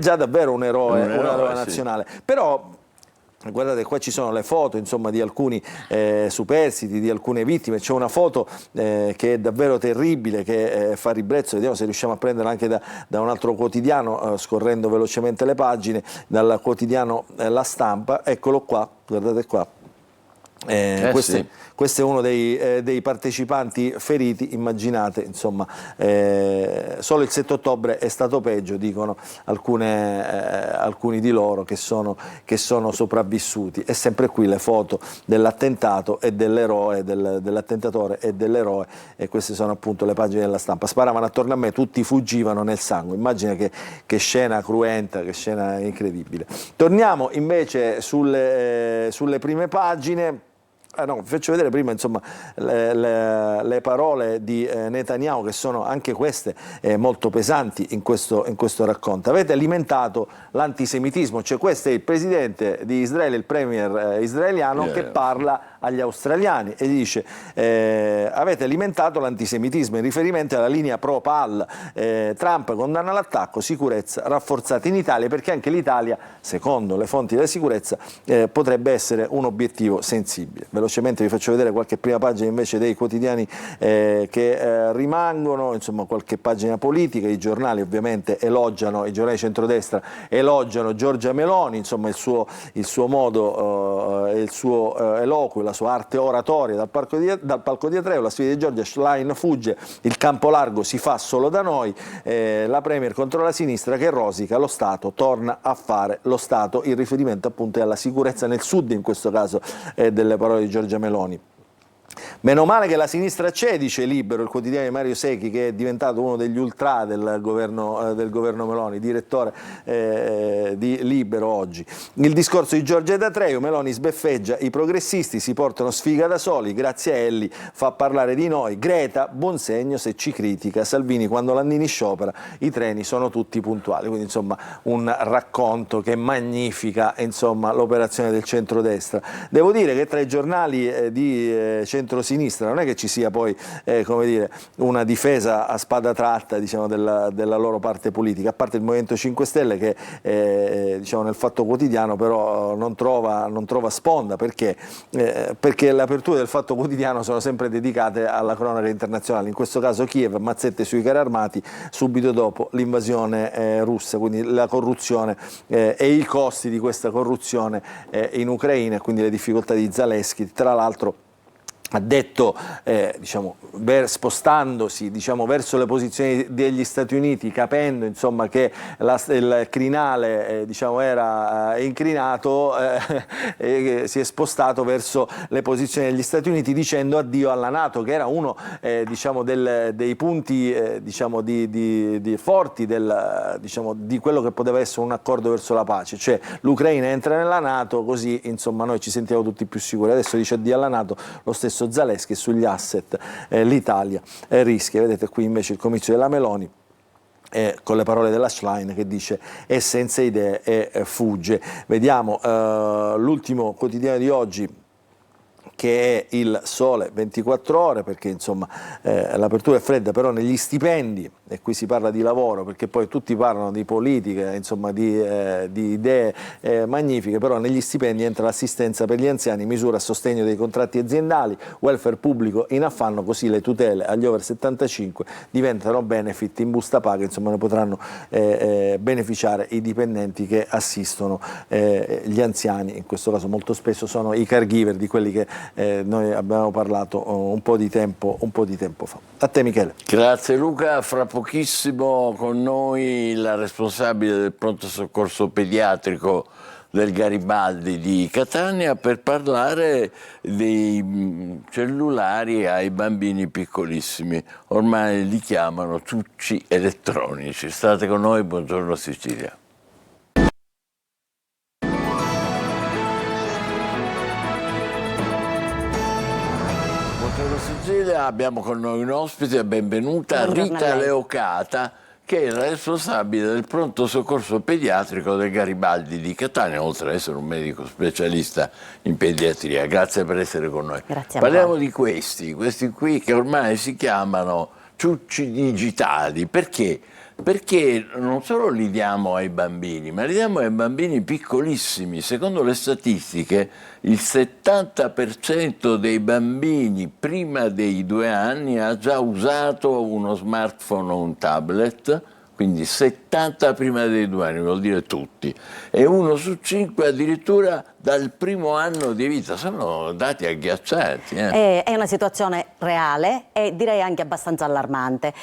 già davvero un eroe nazionale. Sì. Però guardate, qua ci sono le foto, insomma, di alcuni superstiti, di alcune vittime. C'è una foto che è davvero terribile, che fa ribrezzo. Vediamo se riusciamo a prenderla anche da un altro quotidiano, scorrendo velocemente le pagine, dal quotidiano La Stampa. Eccolo qua, guardate qua. Questo è uno dei partecipanti feriti. Immaginate, insomma, solo il 7 ottobre è stato peggio, dicono alcuni di loro che sono sopravvissuti. E sempre qui le foto dell'attentato e dell'eroe, dell'attentatore e dell'eroe, e queste sono appunto le pagine della Stampa. Sparavano attorno a me, tutti fuggivano nel sangue. Immagina che scena cruenta, che scena incredibile. Torniamo invece sulle prime pagine. No, vi faccio vedere prima, insomma, le parole di Netanyahu, che sono anche queste molto pesanti in questo racconto. Avete alimentato l'antisemitismo, cioè questo è il presidente di Israele, il premier israeliano, che parla agli australiani e dice avete alimentato l'antisemitismo, in riferimento alla linea pro-PAL. Trump condanna l'attacco, sicurezza rafforzata in Italia, perché anche l'Italia, secondo le fonti della sicurezza, potrebbe essere un obiettivo sensibile. Velocemente vi faccio vedere qualche prima pagina invece dei quotidiani che rimangono, insomma qualche pagina politica. I giornali ovviamente elogiano, i giornali centrodestra elogiano Giorgia Meloni, insomma il suo modo, il suo eloquio, la sua arte oratoria dal palco di Atreo. La sfida di Giorgia, Schlein fugge, il campo largo si fa solo da noi, la premier contro la sinistra che rosica, lo Stato torna a fare lo Stato. Il riferimento appunto è alla sicurezza nel sud, in questo caso delle parole di Giorgia Meloni. Meno male che la sinistra c'è, dice Libero, il quotidiano di Mario Secchi, che è diventato uno degli ultra del governo Meloni, direttore di Libero oggi. Il discorso di Giorgia D'Atreu, Meloni sbeffeggia i progressisti, si portano sfiga da soli, Grazielli fa parlare di noi, Greta, buon segno se ci critica, Salvini quando Landini sciopera, i treni sono tutti puntuali. Quindi insomma un racconto che magnifica, insomma, l'operazione del centrodestra. Devo dire che tra i giornali di centrosinistra non è che ci sia poi come dire, una difesa a spada tratta, diciamo, della loro parte politica, a parte il Movimento 5 Stelle che diciamo, nel Fatto Quotidiano però non trova sponda, perché le aperture del Fatto Quotidiano sono sempre dedicate alla cronaca internazionale, in questo caso Kiev, mazzette sui carri armati subito dopo l'invasione russa, quindi la corruzione e i costi di questa corruzione in Ucraina, e quindi le difficoltà di Zelensky. Tra l'altro ha detto, diciamo, spostandosi, diciamo, verso le posizioni degli Stati Uniti, capendo, insomma, che il crinale diciamo, era incrinato, si è spostato verso le posizioni degli Stati Uniti, dicendo addio alla NATO, che era uno diciamo, dei punti diciamo, forti diciamo, di quello che poteva essere un accordo verso la pace, cioè l'Ucraina entra nella NATO, così insomma noi ci sentiamo tutti più sicuri. Adesso dice addio alla NATO lo stesso Zaleschi, sugli asset l'Italia rischia. Vedete qui invece il comizio della Meloni, con le parole della Schlein che dice è senza idee e fugge. Vediamo l'ultimo quotidiano di oggi, che è il Sole 24 Ore, perché insomma l'apertura è fredda, però negli stipendi, e qui si parla di lavoro, perché poi tutti parlano di politica, insomma di idee magnifiche, però negli stipendi entra l'assistenza per gli anziani, misura a sostegno dei contratti aziendali, welfare pubblico in affanno, così le tutele agli over 75 diventano benefit in busta paga, insomma ne potranno beneficiare i dipendenti che assistono gli anziani, in questo caso molto spesso sono i caregiver di quelli che noi abbiamo parlato un po' di tempo fa. A te Michele. Grazie Luca, fra pochissimo con noi la responsabile del pronto soccorso pediatrico del Garibaldi di Catania per parlare dei cellulari ai bambini piccolissimi, ormai li chiamano ciucci elettronici. State con noi, buongiorno Sicilia. Sicilia, abbiamo con noi un ospite, benvenuta Rita Leocata, che è la responsabile del pronto soccorso pediatrico del Garibaldi di Catania, oltre ad essere un medico specialista in pediatria. Grazie per essere con noi. Grazie. Parliamo di questi qui che ormai si chiamano ciucci digitali. Perché? Perché non solo li diamo ai bambini, ma li diamo ai bambini piccolissimi. Secondo le statistiche, il 70% dei bambini prima dei 2 anni ha già usato uno smartphone o un tablet, quindi 70 prima dei 2 anni, vuol dire tutti, e 1 su 5 addirittura dal primo anno di vita. Sono dati agghiaccianti. È una situazione reale e direi anche abbastanza allarmante.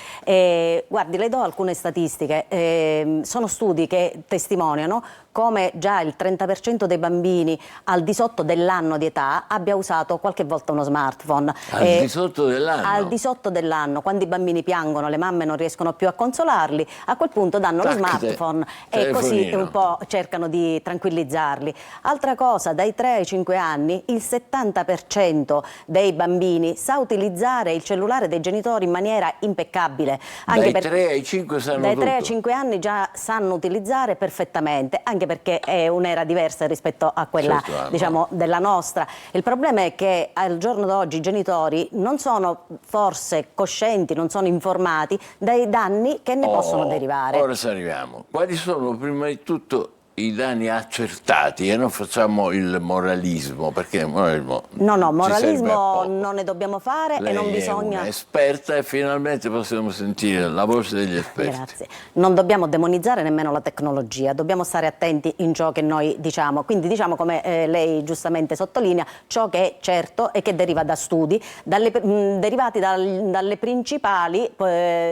Guardi, le do alcune statistiche. Sono studi che testimoniano come già il 30% dei bambini al di sotto dell'anno di età abbia usato qualche volta uno smartphone. Al di sotto dell'anno? Al di sotto dell'anno, quando i bambini piangono, le mamme non riescono più a consolarli, a quel punto danno lo smartphone e così un po' cercano di tranquillizzarli. Altra cosa, dai 3 ai 5 anni il 70% dei bambini sa utilizzare il cellulare dei genitori in maniera impeccabile. Anche dai 3 ai 5 sanno Dai 3 ai tutto. 5 anni già sanno utilizzare perfettamente, anche perché è un'era diversa rispetto a quella, diciamo, della nostra. Il problema è che al giorno d'oggi i genitori non sono forse coscienti, non sono informati dai danni che ne possono derivare. Ora ci arriviamo. Quali sono prima di tutto i danni accertati e non facciamo il moralismo, perché il moralismo moralismo non ne dobbiamo fare. Lei e non bisogna. È un'esperta e finalmente possiamo sentire la voce degli esperti. Grazie. Non dobbiamo demonizzare nemmeno la tecnologia, dobbiamo stare attenti in ciò che noi diciamo. Quindi diciamo, come lei giustamente sottolinea, ciò che è certo e che deriva da studi derivati dalle principali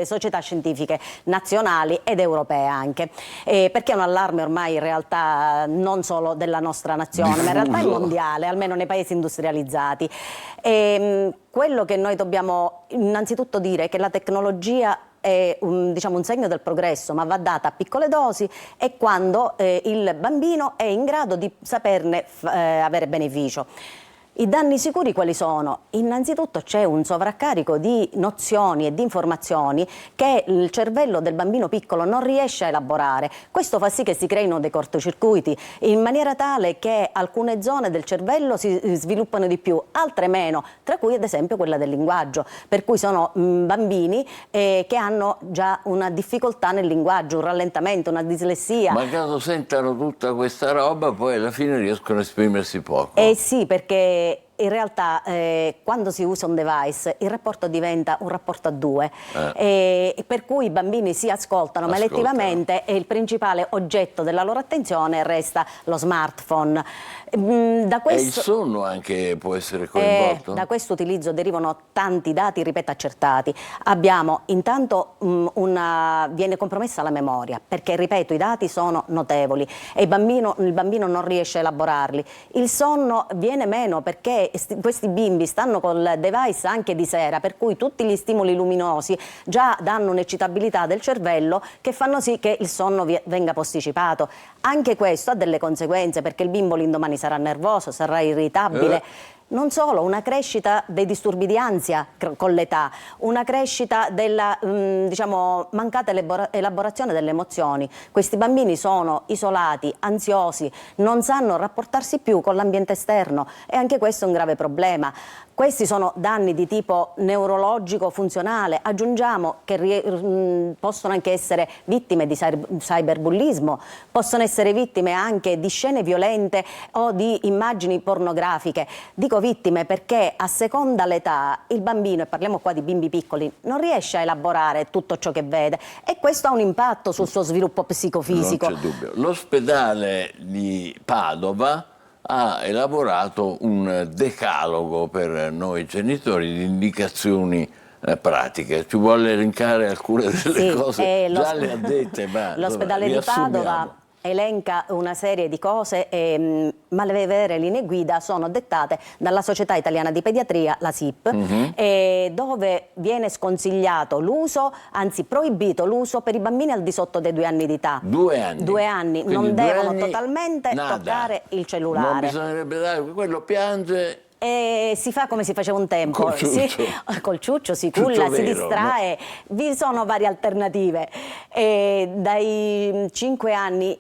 società scientifiche nazionali ed europee anche, perché è un allarme ormai in realtà non solo della nostra nazione, ma in realtà è mondiale, almeno nei paesi industrializzati. Quello che noi dobbiamo innanzitutto dire è che la tecnologia è un segno del progresso, ma va data a piccole dosi e quando il bambino è in grado di saperne avere beneficio. I danni sicuri quali sono? Innanzitutto c'è un sovraccarico di nozioni e di informazioni che il cervello del bambino piccolo non riesce a elaborare. Questo fa sì che si creino dei cortocircuiti in maniera tale che alcune zone del cervello si sviluppano di più, altre meno, tra cui ad esempio quella del linguaggio, per cui sono bambini che hanno già una difficoltà nel linguaggio, un rallentamento, una dislessia. Ma quando sentono tutta questa roba poi alla fine riescono a esprimersi poco. Sì, perché in realtà quando si usa un device il rapporto diventa un rapporto a due, per cui i bambini si ascoltano, ma elettivamente e il principale oggetto della loro attenzione resta lo smartphone. Da questo, e il sonno anche può essere coinvolto? Da questo utilizzo derivano tanti dati, ripeto, accertati. Abbiamo intanto viene compromessa la memoria, perché ripeto i dati sono notevoli e il bambino non riesce a elaborarli. Il sonno viene meno perché questi bimbi stanno col device anche di sera, per cui tutti gli stimoli luminosi già danno un'eccitabilità del cervello che fanno sì che il sonno venga posticipato. Anche questo ha delle conseguenze, perché il bimbo l'indomani sarà nervoso, sarà irritabile. Non solo, una crescita dei disturbi di ansia con l'età, una crescita della diciamo, mancata elaborazione delle emozioni. Questi bambini sono isolati, ansiosi, non sanno rapportarsi più con l'ambiente esterno e anche questo è un grave problema. Questi sono danni di tipo neurologico funzionale, aggiungiamo che possono anche essere vittime di cyberbullismo, possono essere vittime anche di scene violente o di immagini pornografiche. Dico vittime perché a seconda l'età il bambino, e parliamo qua di bimbi piccoli, non riesce a elaborare tutto ciò che vede e questo ha un impatto sul suo sviluppo psicofisico. Non c'è dubbio. L'ospedale di Padova ha elaborato un decalogo per noi genitori di indicazioni pratiche. Ci vuole elencare alcune delle cose? Già le ha dette, ma l'ospedale di Padova elenca una serie di cose, ma le vere linee guida sono dettate dalla Società Italiana di Pediatria, la SIP, dove viene sconsigliato l'uso, anzi proibito l'uso per i bambini al di sotto dei 2 anni di età. 2 anni? 2 anni, Quindi non 2 devono anni, totalmente toccare il cellulare. Non bisognerebbe dare, quello piange. E si fa come si faceva un tempo, col ciuccio si culla, si distrae, no? Vi sono varie alternative. Dai 5 anni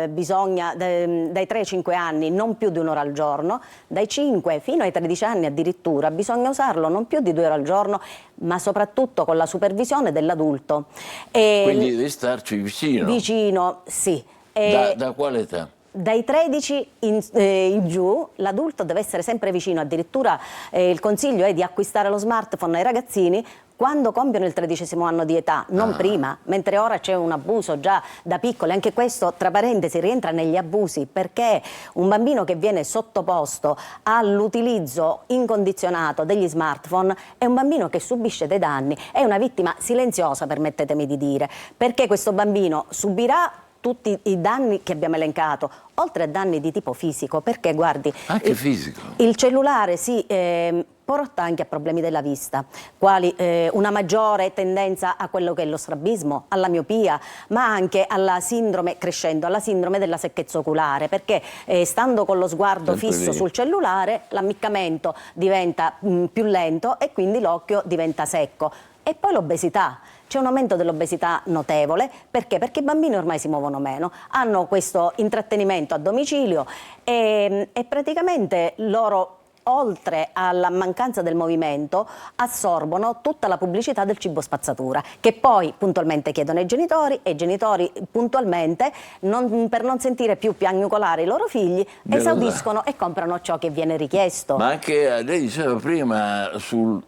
bisogna, dai 3 ai 5 anni non più di 1 ora al giorno, dai 5 fino ai 13 anni addirittura bisogna usarlo non più di 2 ore al giorno, ma soprattutto con la supervisione dell'adulto. Quindi devi starci vicino. Vicino, sì. Da quale età? Dai 13 in giù l'adulto deve essere sempre vicino, addirittura il consiglio è di acquistare lo smartphone ai ragazzini quando compiono il 13° anno di età, non prima, mentre ora c'è un abuso già da piccoli. Anche questo, tra parentesi, rientra negli abusi, perché un bambino che viene sottoposto all'utilizzo incondizionato degli smartphone è un bambino che subisce dei danni, è una vittima silenziosa, permettetemi di dire, perché questo bambino subirà tutti i danni che abbiamo elencato, oltre a danni di tipo fisico, perché guardi, anche fisico. Il cellulare si porta anche a problemi della vista, quali una maggiore tendenza a quello che è lo strabismo, alla miopia, ma anche alla sindrome, crescendo, alla sindrome della secchezza oculare, perché stando con lo sguardo sempre fisso lì sul cellulare l'ammiccamento diventa più lento e quindi l'occhio diventa secco. E poi l'obesità. C'è un aumento dell'obesità notevole, perché? Perché i bambini ormai si muovono meno, hanno questo intrattenimento a domicilio e praticamente loro, oltre alla mancanza del movimento, assorbono tutta la pubblicità del cibo spazzatura, che poi puntualmente chiedono ai genitori e i genitori puntualmente, per non sentire più piagnucolare i loro figli, esaudiscono e comprano ciò che viene richiesto. Ma anche, lei diceva prima, sul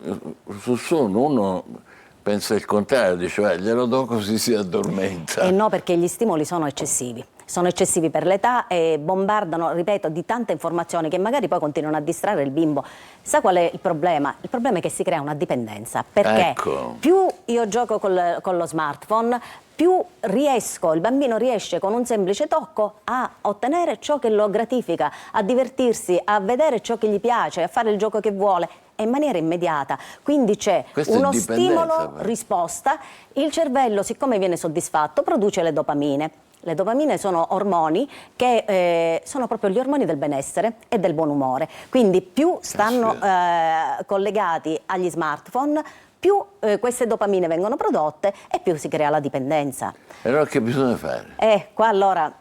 sonno uno pensa il contrario, diceva glielo do così si addormenta. No, perché gli stimoli sono eccessivi. Sono eccessivi per l'età e bombardano, ripeto, di tante informazioni che magari poi continuano a distrarre il bimbo. Sa qual è il problema? Il problema è che si crea una dipendenza, perché più io gioco con lo smartphone, più il bambino riesce con un semplice tocco a ottenere ciò che lo gratifica, a divertirsi, a vedere ciò che gli piace, a fare il gioco che vuole in maniera immediata. Quindi c'è uno stimolo-risposta, il cervello, siccome viene soddisfatto, produce le dopamine. Le dopamine sono ormoni che sono proprio gli ormoni del benessere e del buon umore. Quindi più stanno collegati agli smartphone, più queste dopamine vengono prodotte e più si crea la dipendenza. E allora che bisogna fare? Qua allora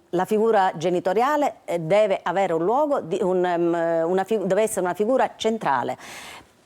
la figura genitoriale deve avere un luogo, deve essere una figura centrale,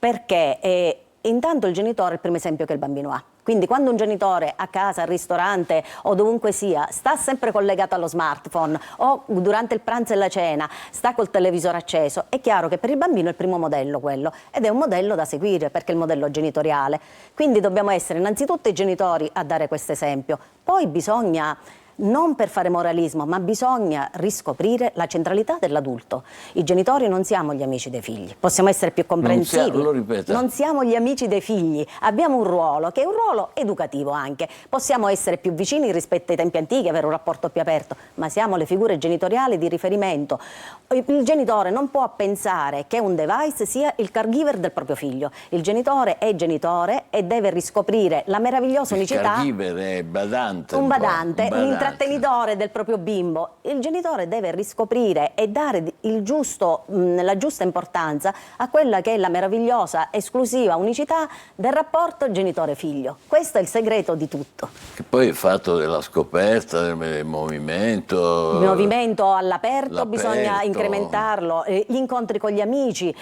perché intanto il genitore è il primo esempio che il bambino ha. Quindi quando un genitore a casa, al ristorante o dovunque sia sta sempre collegato allo smartphone o durante il pranzo e la cena sta col televisore acceso, è chiaro che per il bambino è il primo modello quello, ed è un modello da seguire perché è il modello genitoriale. Quindi dobbiamo essere innanzitutto i genitori a dare questo esempio. Poi bisogna, non per fare moralismo, ma bisogna riscoprire la centralità dell'adulto. I genitori non siamo gli amici dei figli, possiamo essere più comprensivi, non siamo gli amici dei figli, abbiamo un ruolo che è un ruolo educativo anche, possiamo essere più vicini rispetto ai tempi antichi, avere un rapporto più aperto, ma siamo le figure genitoriali di riferimento. Il genitore non può pensare che un device sia il caregiver del proprio figlio, il genitore è genitore e deve riscoprire la meravigliosa unicità. Il caregiver è badante. Un badante, un l'intrattenitore del proprio bimbo. Il genitore deve riscoprire e dare la giusta importanza a quella che è la meravigliosa, esclusiva unicità del rapporto genitore-figlio. Questo è il segreto di tutto. Che poi il fatto della scoperta, del movimento... Il movimento all'aperto bisogna incrementarlo, gli incontri con gli amici,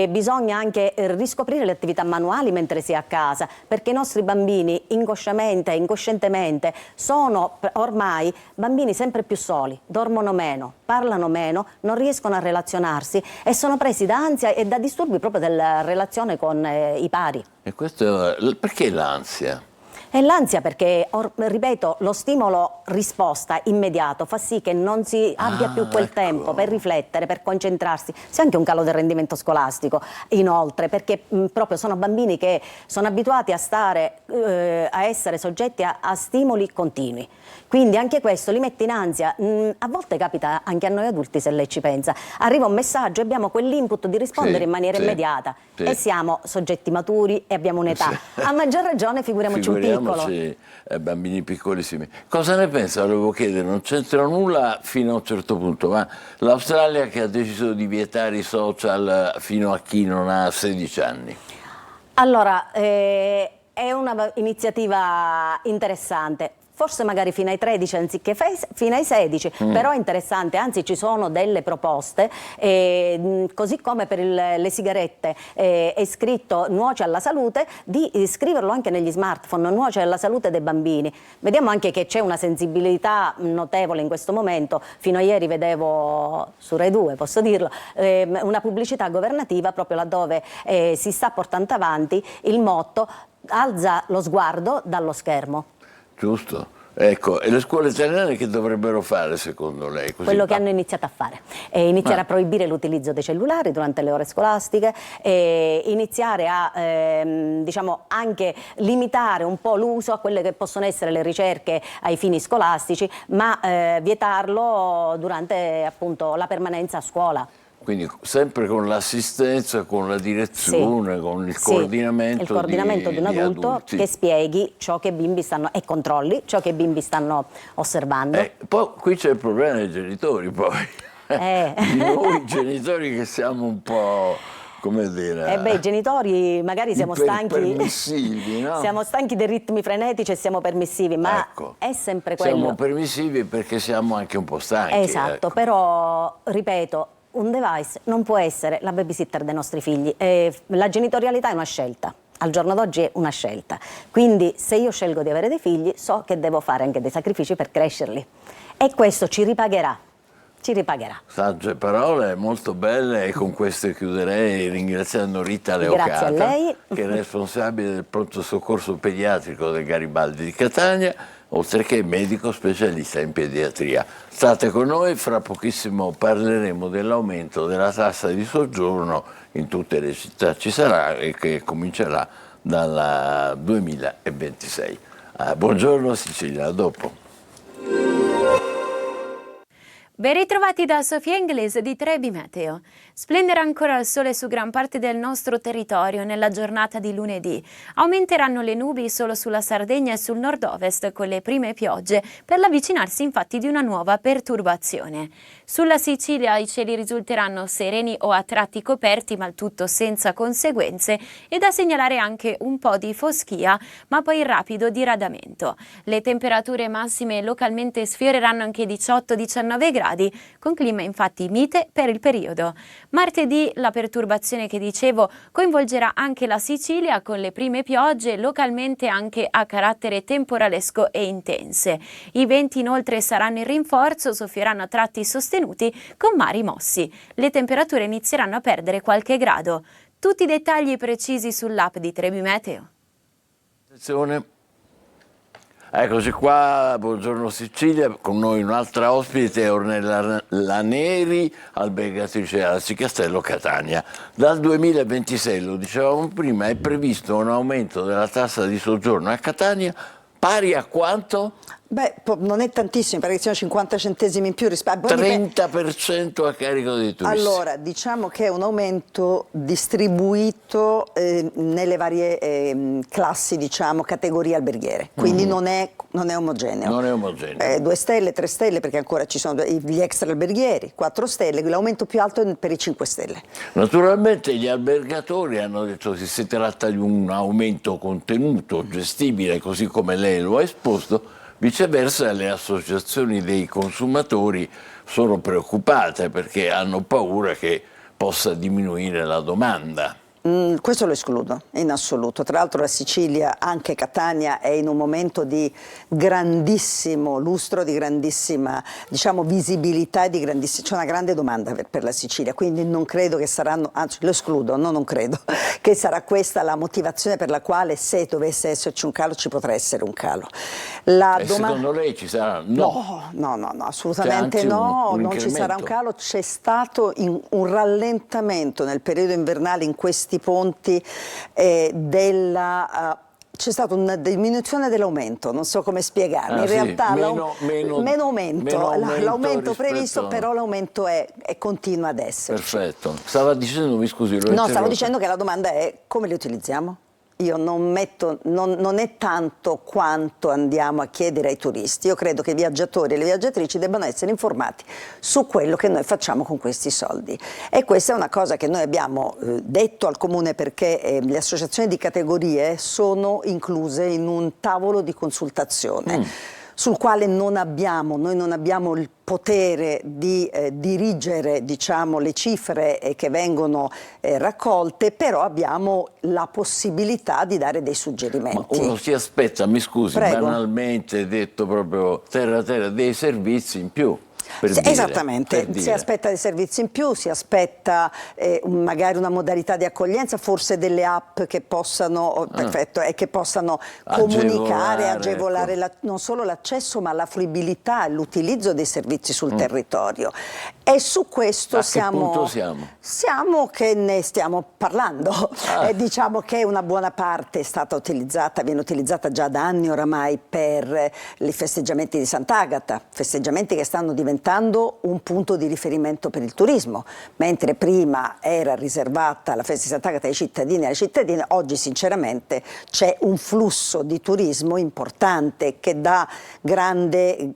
bisogna anche riscoprire le attività manuali mentre si è a casa, perché i nostri bambini inconsciamente e incoscientemente sono ormai bambini sempre più soli, dormono meno, parlano meno, non riescono a relazionarsi e sono presi da ansia e da disturbi proprio della relazione con i pari. E questo, perché l'ansia? E l'ansia perché, ripeto, lo stimolo risposta immediato fa sì che non si abbia più quel tempo per riflettere, per concentrarsi. C'è anche un calo del rendimento scolastico, inoltre, perché proprio sono bambini che sono abituati a essere soggetti a stimoli continui. Quindi anche questo li mette in ansia. A volte capita anche a noi adulti, se lei ci pensa. Arriva un messaggio e abbiamo quell'input di rispondere in maniera immediata. E siamo soggetti maturi e abbiamo un'età. A maggior ragione figuriamoci un piccolo. Bambini piccolissimi. Cosa ne pensa? Volevo chiedere, non c'entra nulla fino a un certo punto, ma l'Australia che ha deciso di vietare i social fino a chi non ha 16 anni. Allora, è una iniziativa interessante. Forse magari fino ai 13 anziché fino ai 16, però è interessante, anzi ci sono delle proposte, così come per le sigarette è scritto nuoce alla salute, di scriverlo anche negli smartphone, nuoce alla salute dei bambini. Vediamo anche che c'è una sensibilità notevole in questo momento. Fino a ieri vedevo su Rai 2, posso dirlo, una pubblicità governativa proprio laddove si sta portando avanti il motto "alza lo sguardo dallo schermo". Giusto. Ecco, e le scuole italiane che dovrebbero fare secondo lei? Così quello che hanno iniziato a fare, iniziare a proibire l'utilizzo dei cellulari durante le ore scolastiche, iniziare a diciamo anche limitare un po' l'uso a quelle che possono essere le ricerche ai fini scolastici, ma vietarlo durante appunto la permanenza a scuola. Quindi sempre con l'assistenza, con la direzione, con il coordinamento, il coordinamento di un adulto adulti. Che spieghi ciò che i bimbi stanno e controlli ciò che i bimbi stanno osservando. Poi qui c'è il problema dei genitori, poi di noi genitori che siamo un po', come dire, i genitori magari siamo stanchi, permissivi, no? Siamo stanchi dei ritmi frenetici e siamo permissivi, ma è sempre quello. Siamo permissivi perché siamo anche un po' stanchi. Esatto, però ripeto, un device non può essere la babysitter dei nostri figli. La genitorialità è una scelta. Al giorno d'oggi è una scelta. Quindi se io scelgo di avere dei figli, so che devo fare anche dei sacrifici per crescerli. E questo ci ripagherà. Ci ripagherà. Sagge parole, molto belle, e con queste chiuderei ringraziando Rita Leocata, grazie a lei, che è responsabile del pronto soccorso pediatrico del Garibaldi di Catania, oltre che medico specialista in pediatria. State con noi, fra pochissimo parleremo dell'aumento della tassa di soggiorno in tutte le città. Ci sarà e che comincerà dal 2026. Buongiorno Sicilia, a dopo. Ben ritrovati da Sofia Inglese di Trebi Meteo. Splenderà ancora il sole su gran parte del nostro territorio nella giornata di lunedì. Aumenteranno le nubi solo sulla Sardegna e sul nord-ovest con le prime piogge per l'avvicinarsi infatti di una nuova perturbazione. Sulla Sicilia i cieli risulteranno sereni o a tratti coperti, ma il tutto senza conseguenze, e da segnalare anche un po' di foschia, ma poi rapido diradamento. Le temperature massime localmente sfioreranno anche 18-19 gradi, con clima infatti mite per il periodo. Martedì la perturbazione che dicevo coinvolgerà anche la Sicilia con le prime piogge, localmente anche a carattere temporalesco e intense. I venti inoltre saranno in rinforzo, soffieranno a tratti sostenuti con mari mossi. Le temperature inizieranno a perdere qualche grado. Tutti i dettagli precisi sull'app di Trebi Meteo. Attenzione. Eccoci qua, buongiorno Sicilia, con noi un'altra ospite, Ornella Laneri, albergatrice Alzi Castello Catania. Dal 2026, lo dicevamo prima, è previsto un aumento della tassa di soggiorno a Catania pari a quanto? Beh, non è tantissimo, perché sono 50 centesimi in più rispetto 30% a carico dei turisti. Allora, diciamo che è un aumento distribuito nelle varie classi, diciamo, categorie alberghiere, quindi non è omogeneo. Non è omogeneo. 2 stelle, 3 stelle, perché ancora ci sono gli extra alberghieri, 4 stelle, l'aumento più alto è per i 5 stelle. Naturalmente gli albergatori hanno detto che si tratta di un aumento contenuto, gestibile, così come lei lo ha esposto. Viceversa, le associazioni dei consumatori sono preoccupate perché hanno paura che possa diminuire la domanda. Questo lo escludo, in assoluto. Tra l'altro la Sicilia, anche Catania, è in un momento di grandissimo lustro, di grandissima, diciamo, visibilità e c'è una grande domanda per la Sicilia, quindi non credo che saranno, anzi lo escludo, non credo che sarà questa la motivazione per la quale, se dovesse esserci un calo, ci potrà essere un calo. Secondo lei ci sarà? No, assolutamente no, non ci sarà un calo. C'è stato un rallentamento nel periodo invernale in questi ponti c'è stata una diminuzione dell'aumento, non so come spiegarmi. In realtà meno aumento, l'aumento previsto, però l'aumento continua ad essere. Perfetto. Stava dicendo, mi scusi, stavo dicendo che la domanda è: come li utilizziamo? Io non è tanto quanto andiamo a chiedere ai turisti. Io credo che i viaggiatori e le viaggiatrici debbano essere informati su quello che noi facciamo con questi soldi. E questa è una cosa che noi abbiamo detto al Comune, perché le associazioni di categorie sono incluse in un tavolo di consultazione. Sul quale noi non abbiamo il potere di dirigere, diciamo, le cifre che vengono raccolte, però abbiamo la possibilità di dare dei suggerimenti. Ma uno si aspetta, mi scusi, Prego. banalmente detto proprio terra dei servizi in più. Esattamente, si aspetta dei servizi in più, si aspetta magari una modalità di accoglienza, forse delle app che possano, che possano comunicare, agevolare non solo l'accesso, ma la fruibilità e l'utilizzo dei servizi sul territorio. E su questo a che punto siamo? Siamo che ne stiamo parlando. Diciamo che una buona parte è stata utilizzata, viene utilizzata già da anni oramai per i festeggiamenti di Sant'Agata, festeggiamenti che stanno diventando un punto di riferimento per il turismo, mentre prima era riservata la festa di Sant'Agata ai cittadini e alle cittadine. Oggi sinceramente c'è un flusso di turismo importante che dà grande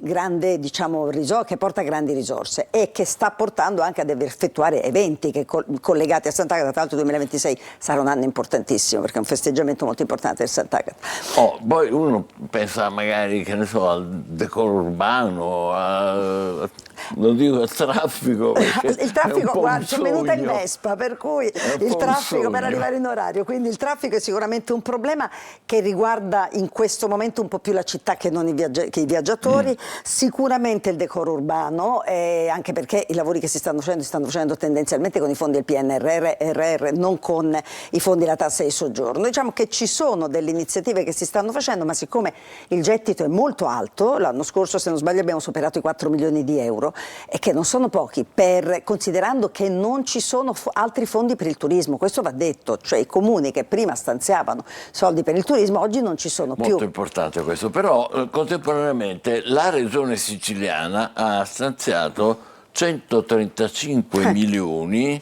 diciamo, che porta grandi risorse e che sta portando anche ad effettuare eventi che collegati a Sant'Agata. Tra l'altro 2026 sarà un anno importantissimo, perché è un festeggiamento molto importante del Sant'Agata. Poi uno pensa magari, che ne so, al decoro urbano, non dico al traffico. Il traffico, guarda, sono venuta in Vespa, per cui il traffico per arrivare in orario, quindi il traffico è sicuramente un problema che riguarda in questo momento un po' più la città che non i viaggiatori. Sicuramente il decoro urbano, anche perché i lavori che si stanno facendo tendenzialmente con i fondi del PNRR, non con i fondi della tassa di soggiorno. Diciamo che ci sono delle iniziative che si stanno facendo, ma siccome il gettito è molto alto, l'anno scorso, se non sbaglio, abbiamo superato i 4 milioni di euro, e che non sono pochi, considerando che non ci sono altri fondi per il turismo. Questo va detto, cioè i comuni che prima stanziavano soldi per il turismo oggi non ci sono più. Molto importante questo, però contemporaneamente la regione siciliana ha stanziato 135 milioni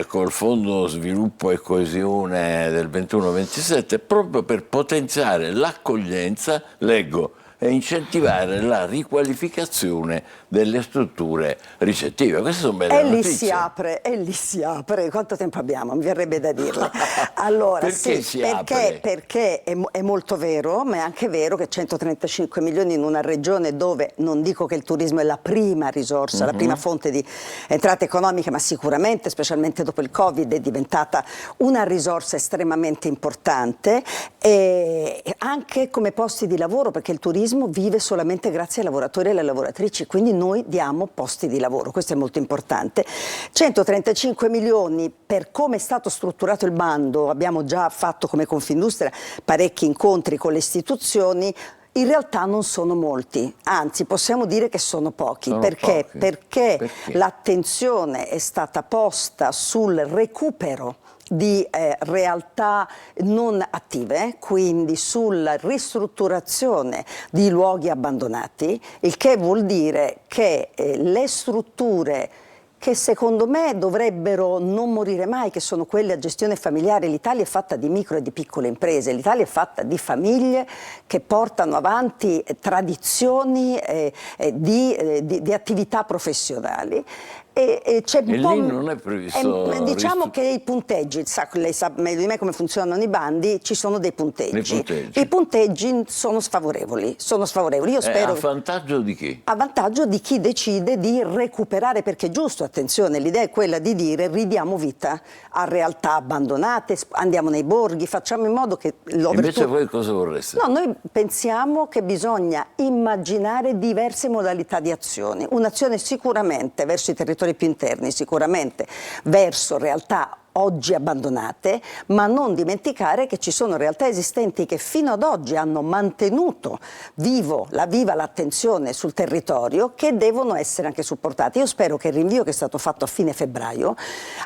col Fondo Sviluppo e Coesione del 21-27 proprio per potenziare l'accoglienza, leggo, e incentivare la riqualificazione delle strutture ricettive. Queste sono belle notizie. E lì si apre. Quanto tempo abbiamo? Mi verrebbe da dirle. Allora, perché è molto vero, ma è anche vero che 135 milioni in una regione dove, non dico che il turismo è la prima risorsa, la prima fonte di entrate economiche, ma sicuramente, specialmente dopo il Covid, è diventata una risorsa estremamente importante, e anche come posti di lavoro, perché il turismo vive solamente grazie ai lavoratori e alle lavoratrici, quindi noi diamo posti di lavoro, questo è molto importante. 135 milioni per come è stato strutturato il bando, abbiamo già fatto come Confindustria parecchi incontri con le istituzioni. In realtà non sono molti, anzi possiamo dire che sono pochi. Perché l'attenzione è stata posta sul recupero di realtà non attive, quindi sulla ristrutturazione di luoghi abbandonati, il che vuol dire che le strutture che secondo me dovrebbero non morire mai, che sono quelle a gestione familiare. L'Italia è fatta di micro e di piccole imprese, l'Italia è fatta di famiglie che portano avanti tradizioni di attività professionali. E c'è un po', lì non è previsto diciamo che i punteggi, lei sa meglio di me come funzionano i bandi, ci sono dei punteggi. I punteggi sono sfavorevoli, Io spero, a vantaggio di chi? A vantaggio di chi decide di recuperare, perché è giusto, attenzione, l'idea è quella di dire ridiamo vita a realtà abbandonate, andiamo nei borghi, facciamo in modo che Invece voi cosa vorreste? No, noi pensiamo che bisogna immaginare diverse modalità di azione. Un'azione sicuramente verso i territori più interni, sicuramente verso realtà oggi abbandonate, ma non dimenticare che ci sono realtà esistenti che fino ad oggi hanno mantenuto viva l'attenzione sul territorio, che devono essere anche supportate. Io spero che il rinvio che è stato fatto a fine febbraio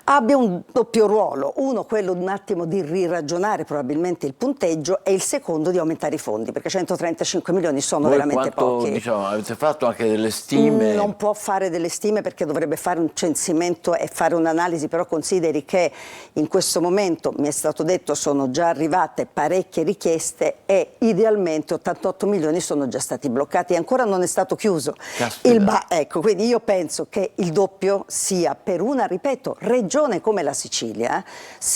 abbia un doppio ruolo: uno, quello un attimo di riragionare probabilmente il punteggio, e il secondo di aumentare i fondi, perché 135 milioni sono veramente pochi. Diciamo, avete fatto anche delle stime? Non può fare delle stime perché dovrebbe fare un censimento e fare un'analisi, però consideri che in questo momento, mi è stato detto, sono già arrivate parecchie richieste e idealmente 88 milioni sono già stati bloccati e ancora non è stato chiuso. Ecco, quindi io penso che il doppio sia per una, ripeto, regione come la Sicilia,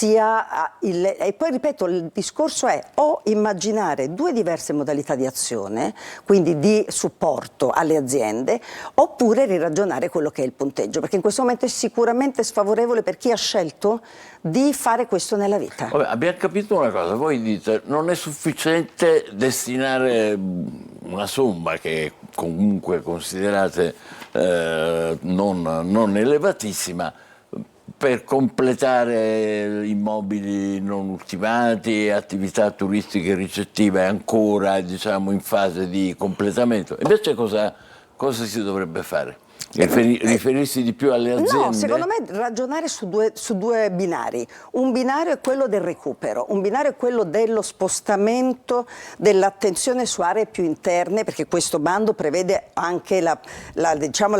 e poi ripeto, il discorso è o immaginare due diverse modalità di azione, quindi di supporto alle aziende, oppure riragionare quello che è il punteggio, perché in questo momento è sicuramente sfavorevole per chi ha scelto di fare questo nella vita. Vabbè, abbiamo capito una cosa, voi dite non è sufficiente destinare una somma che comunque considerate non elevatissima per completare immobili non ultimati, attività turistiche ricettive ancora, diciamo, in fase di completamento. Invece cosa si dovrebbe fare? Riferirsi di più alle aziende? No, secondo me ragionare su due binari. Un binario è quello del recupero, un binario è quello dello spostamento dell'attenzione su aree più interne, perché questo bando prevede anche la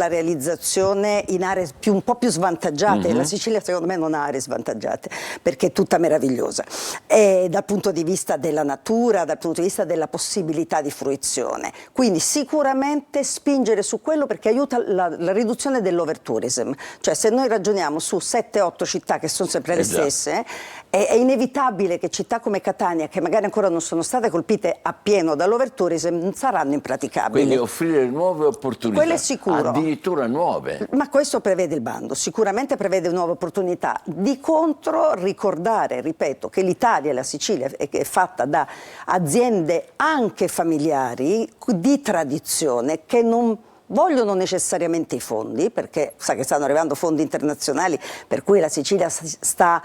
realizzazione in aree un po' più svantaggiate. La Sicilia secondo me non ha aree svantaggiate, perché è tutta meravigliosa, dal punto di vista della natura, dal punto di vista della possibilità di fruizione. Quindi sicuramente spingere su quello, perché aiuta la riduzione dell'overtourism. Cioè, se noi ragioniamo su 7-8 città che sono sempre le stesse, è inevitabile che città come Catania, che magari ancora non sono state colpite appieno dall'overtourism, saranno impraticabili. Quindi offrire nuove opportunità. Quello è sicuro. Addirittura nuove. Ma questo prevede il bando, sicuramente prevede nuove opportunità. Di contro, ricordare, ripeto, che l'Italia e la Sicilia è fatta da aziende anche familiari di tradizione che non vogliono necessariamente i fondi, perché sa che stanno arrivando fondi internazionali, per cui la Sicilia sta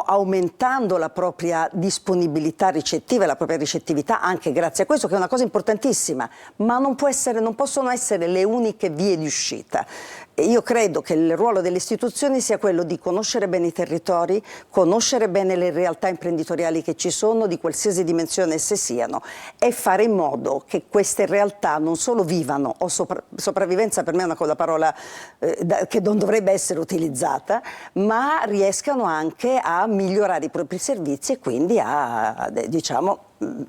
aumentando la propria disponibilità ricettiva e la propria ricettività anche grazie a questo, che è una cosa importantissima, ma non possono essere le uniche vie di uscita. E io credo che il ruolo delle istituzioni sia quello di conoscere bene i territori, conoscere bene le realtà imprenditoriali che ci sono, di qualsiasi dimensione esse siano, e fare in modo che queste realtà non solo vivano, o sopravvivenza per me è una parola che non dovrebbe essere utilizzata, ma riescano anche a migliorare i propri servizi e quindi a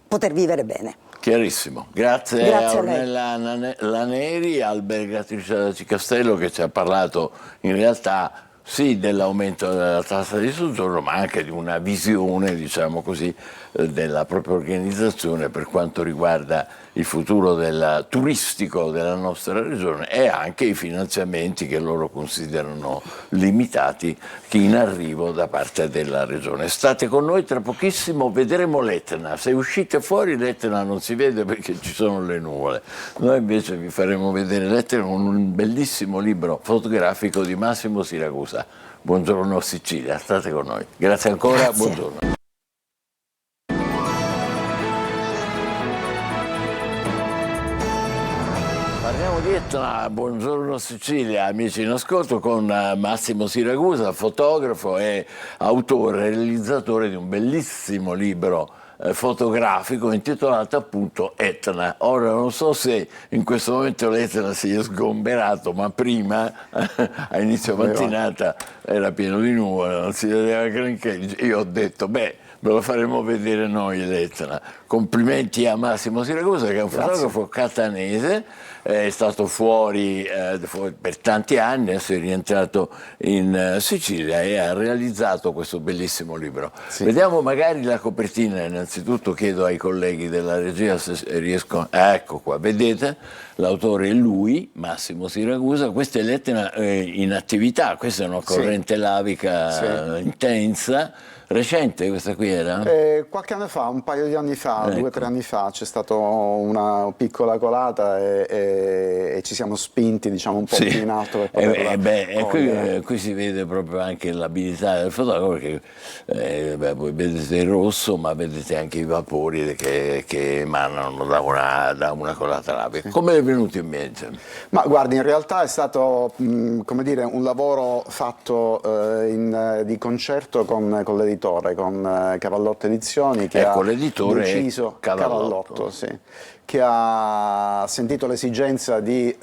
poter vivere bene. Chiarissimo, grazie a Ornella Laneri, albergatrice da Castello, che ci ha parlato in realtà sì dell'aumento della tassa di soggiorno, ma anche di una visione, diciamo così, della propria organizzazione per quanto riguarda il futuro turistico della nostra regione e anche i finanziamenti che loro considerano limitati in arrivo da parte della regione. State con noi, tra pochissimo vedremo l'Etna. Se uscite fuori l'Etna non si vede perché ci sono le nuvole. Noi invece vi faremo vedere l'Etna con un bellissimo libro fotografico di Massimo Siragusa. Buongiorno Sicilia, state con noi. Grazie ancora, grazie. Buongiorno. Parliamo di Etna, buongiorno Sicilia, amici in ascolto, con Massimo Siragusa, fotografo e autore, realizzatore di un bellissimo libro fotografico intitolato appunto Etna. Ora non so se in questo momento l'Etna si è sgomberato, ma prima a inizio mattinata era pieno di nuvole, non si vedeva granché. Io ho detto, beh, ve lo faremo vedere noi l'Etna. Complimenti a Massimo Siragusa, che è un fotografo catanese, è stato fuori per tanti anni, adesso è rientrato in Sicilia e ha realizzato questo bellissimo libro. Vediamo magari la copertina. Innanzitutto chiedo ai colleghi della regia se riescono. Ecco qua, vedete? L'autore è lui, Massimo Siragusa. Questa è l'Etna in attività, questa è una corrente lavica intensa. Recente questa qui era? Qualche anno fa, un paio di anni fa, 2 o 3 anni fa, c'è stata una piccola colata e ci siamo spinti, diciamo, un po' più in alto per poterla qui si vede proprio anche l'abilità del fotografo, perché voi vedete il rosso, ma vedete anche i vapori che emanano da una colata lavica. Come è venuto in mente? Ma guardi, in realtà è stato come dire, un lavoro fatto di concerto con l'editore, con Cavallotto Edizioni, che ha deciso Cavallotto, che ha sentito l'esigenza di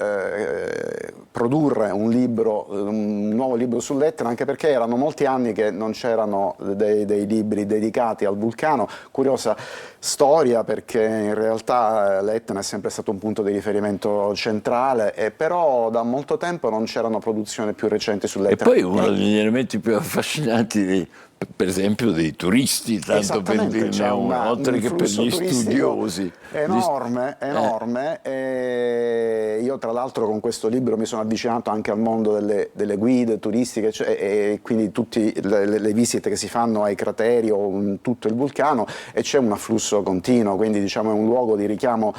produrre un nuovo libro sull'Etna, anche perché erano molti anni che non c'erano dei libri dedicati al vulcano. Curiosa storia, perché in realtà l'Etna è sempre stato un punto di riferimento centrale, e però da molto tempo non c'erano produzioni più recenti sull'Etna. E poi uno degli elementi più affascinanti per esempio dei turisti, tanto per dirne uno, oltre che per gli studiosi. Enorme. E io tra l'altro con questo libro mi sono avvicinato anche al mondo delle guide turistiche, e quindi tutte le visite che si fanno ai crateri o in tutto il vulcano, e c'è un afflusso continuo, quindi diciamo è un luogo di richiamo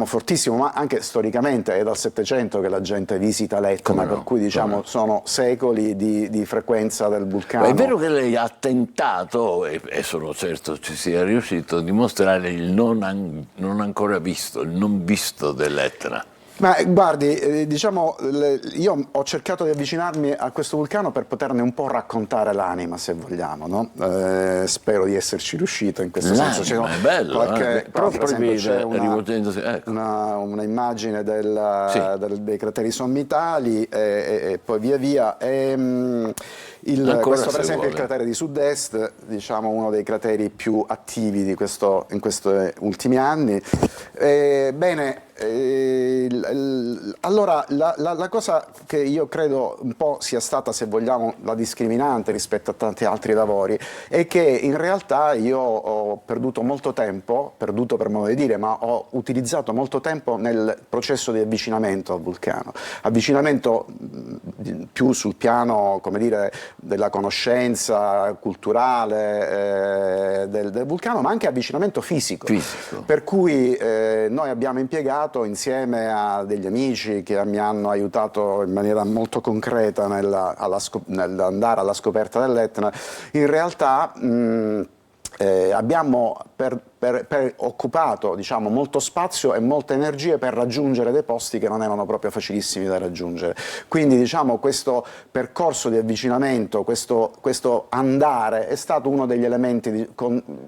fortissimo, ma anche storicamente è dal Settecento che la gente visita l'Etna, per cui diciamo sono secoli di frequenza del vulcano. Ma è vero che lei ha tentato, e sono certo ci sia riuscito, a dimostrare il non ancora visto, il non visto dell'Etna. Ma guardi, diciamo, io ho cercato di avvicinarmi a questo vulcano per poterne un po' raccontare l'anima, se vogliamo, no? Spero di esserci riuscito in questo senso. È bello, per esempio c'è una immagine dei crateri sommitali, e poi via via. Questo per esempio è il cratere di Sud-Est, diciamo uno dei crateri più attivi in questi ultimi anni. Allora la cosa che io credo un po' sia stata, se vogliamo, la discriminante rispetto a tanti altri lavori, è che in realtà io ho perduto molto tempo, perduto per modo di dire, ma ho utilizzato molto tempo nel processo di avvicinamento al vulcano, avvicinamento più sul piano, come dire, della conoscenza culturale del vulcano, ma anche avvicinamento fisico. Per cui noi abbiamo impiegato, insieme a degli amici che mi hanno aiutato in maniera molto concreta nell'andare alla scoperta dell'Etna, in realtà abbiamo occupato, diciamo, molto spazio e molte energie per raggiungere dei posti che non erano proprio facilissimi da raggiungere. Quindi diciamo questo percorso di avvicinamento, questo andare è stato uno degli elementi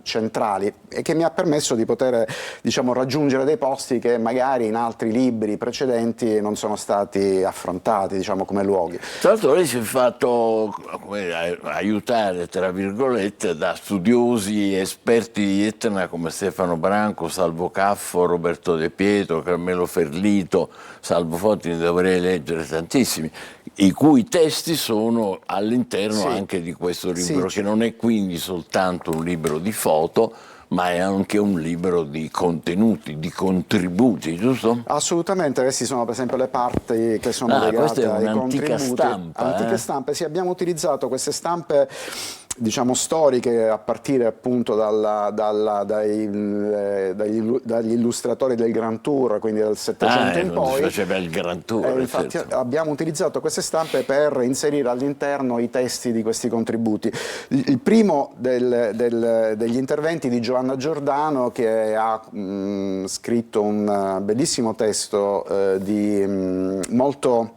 centrali, e che mi ha permesso di poter, diciamo, raggiungere dei posti che magari in altri libri precedenti non sono stati affrontati, diciamo, come luoghi. Tra l'altro lei si è fatto aiutare, tra virgolette, da studiosi esperti di Etna come Stefano Branco, Salvo Caffo, Roberto De Pietro, Carmelo Ferlito, Salvo Fotti, ne dovrei leggere tantissimi, i cui testi sono all'interno anche di questo libro, che non è quindi soltanto un libro di foto, ma è anche un libro di contenuti, di contributi, giusto? Assolutamente, queste sono per esempio le parti che sono legate ai contributi. Stampa, antiche stampe, sì, abbiamo utilizzato queste stampe diciamo storiche, a partire appunto dagli illustratori del Grand Tour, quindi dal Settecento in poi. Faceva il Grand Tour. Infatti certo. abbiamo utilizzato queste stampe per inserire all'interno i testi di questi contributi. Il primo degli interventi di Giovanna Giordano, che ha scritto un bellissimo testo molto,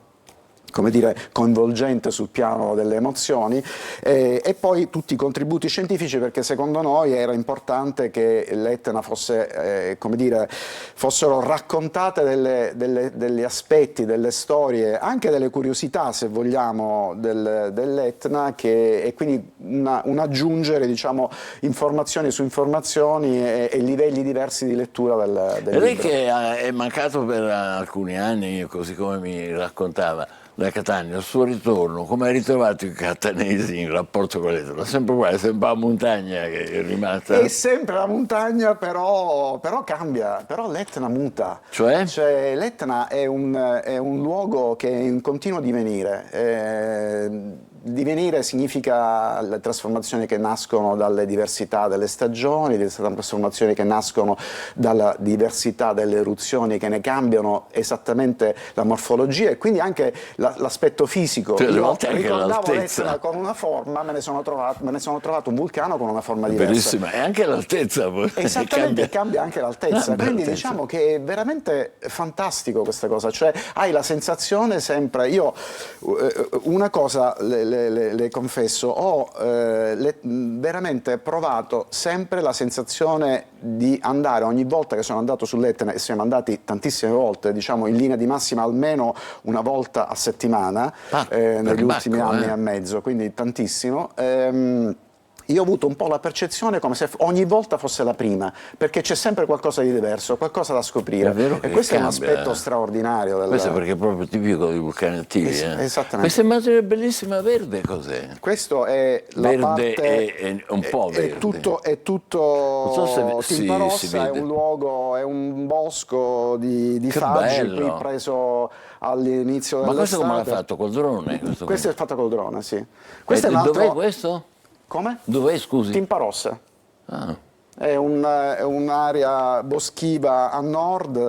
come dire, coinvolgente sul piano delle emozioni, e poi tutti i contributi scientifici, perché secondo noi era importante che l'Etna fosse, come dire, fossero raccontate degli aspetti, delle storie, anche delle curiosità, se vogliamo, dell'Etna, e quindi un aggiungere, diciamo, informazioni su informazioni e livelli diversi di lettura del libro. Lei che è mancato per alcuni anni, così come mi raccontava, da Catania, al suo ritorno, come ha ritrovato i catanesi in rapporto con l'Etna? Sempre uguale, sempre la montagna che è rimasta? È sempre la montagna, però cambia, però l'Etna muta. Cioè l'Etna è un luogo che è in continuo divenire. Divenire significa le trasformazioni che nascono dalle diversità delle stagioni, le trasformazioni che nascono dalla diversità delle eruzioni, che ne cambiano esattamente la morfologia e quindi anche l'aspetto fisico. Cioè, io ricordavo l'Etna con una forma, me ne sono trovato un vulcano con una forma diversa. Bellissima, e anche l'altezza. Esattamente, cambia anche l'altezza, quindi diciamo che è veramente fantastico questa cosa, cioè hai la sensazione sempre, io una cosa le confesso, ho veramente provato sempre la sensazione di andare, ogni volta che sono andato sull'Etna, e siamo andati tantissime volte, diciamo in linea di massima almeno una volta a settimana negli ultimi anni e mezzo, quindi tantissimo. Io ho avuto un po' la percezione come se ogni volta fosse la prima, perché c'è sempre qualcosa di diverso, qualcosa da scoprire. E questo è un aspetto straordinario. Questo è perché è proprio tipico di vulcani attivi. Esattamente. Questa immagine bellissima verde cos'è? Questo è la verde parte... è un po' verde. È tutto non so se Timparossa, è un luogo, è un bosco di faggi qui preso all'inizio dell'estate. Ma questo come l'ha fatto? Col drone? Questo è fatto col drone, sì. Questo è un altro... Dov'è questo? Come? Dov'è, scusi? Timparossa. Ah. È un'area boschiva a nord,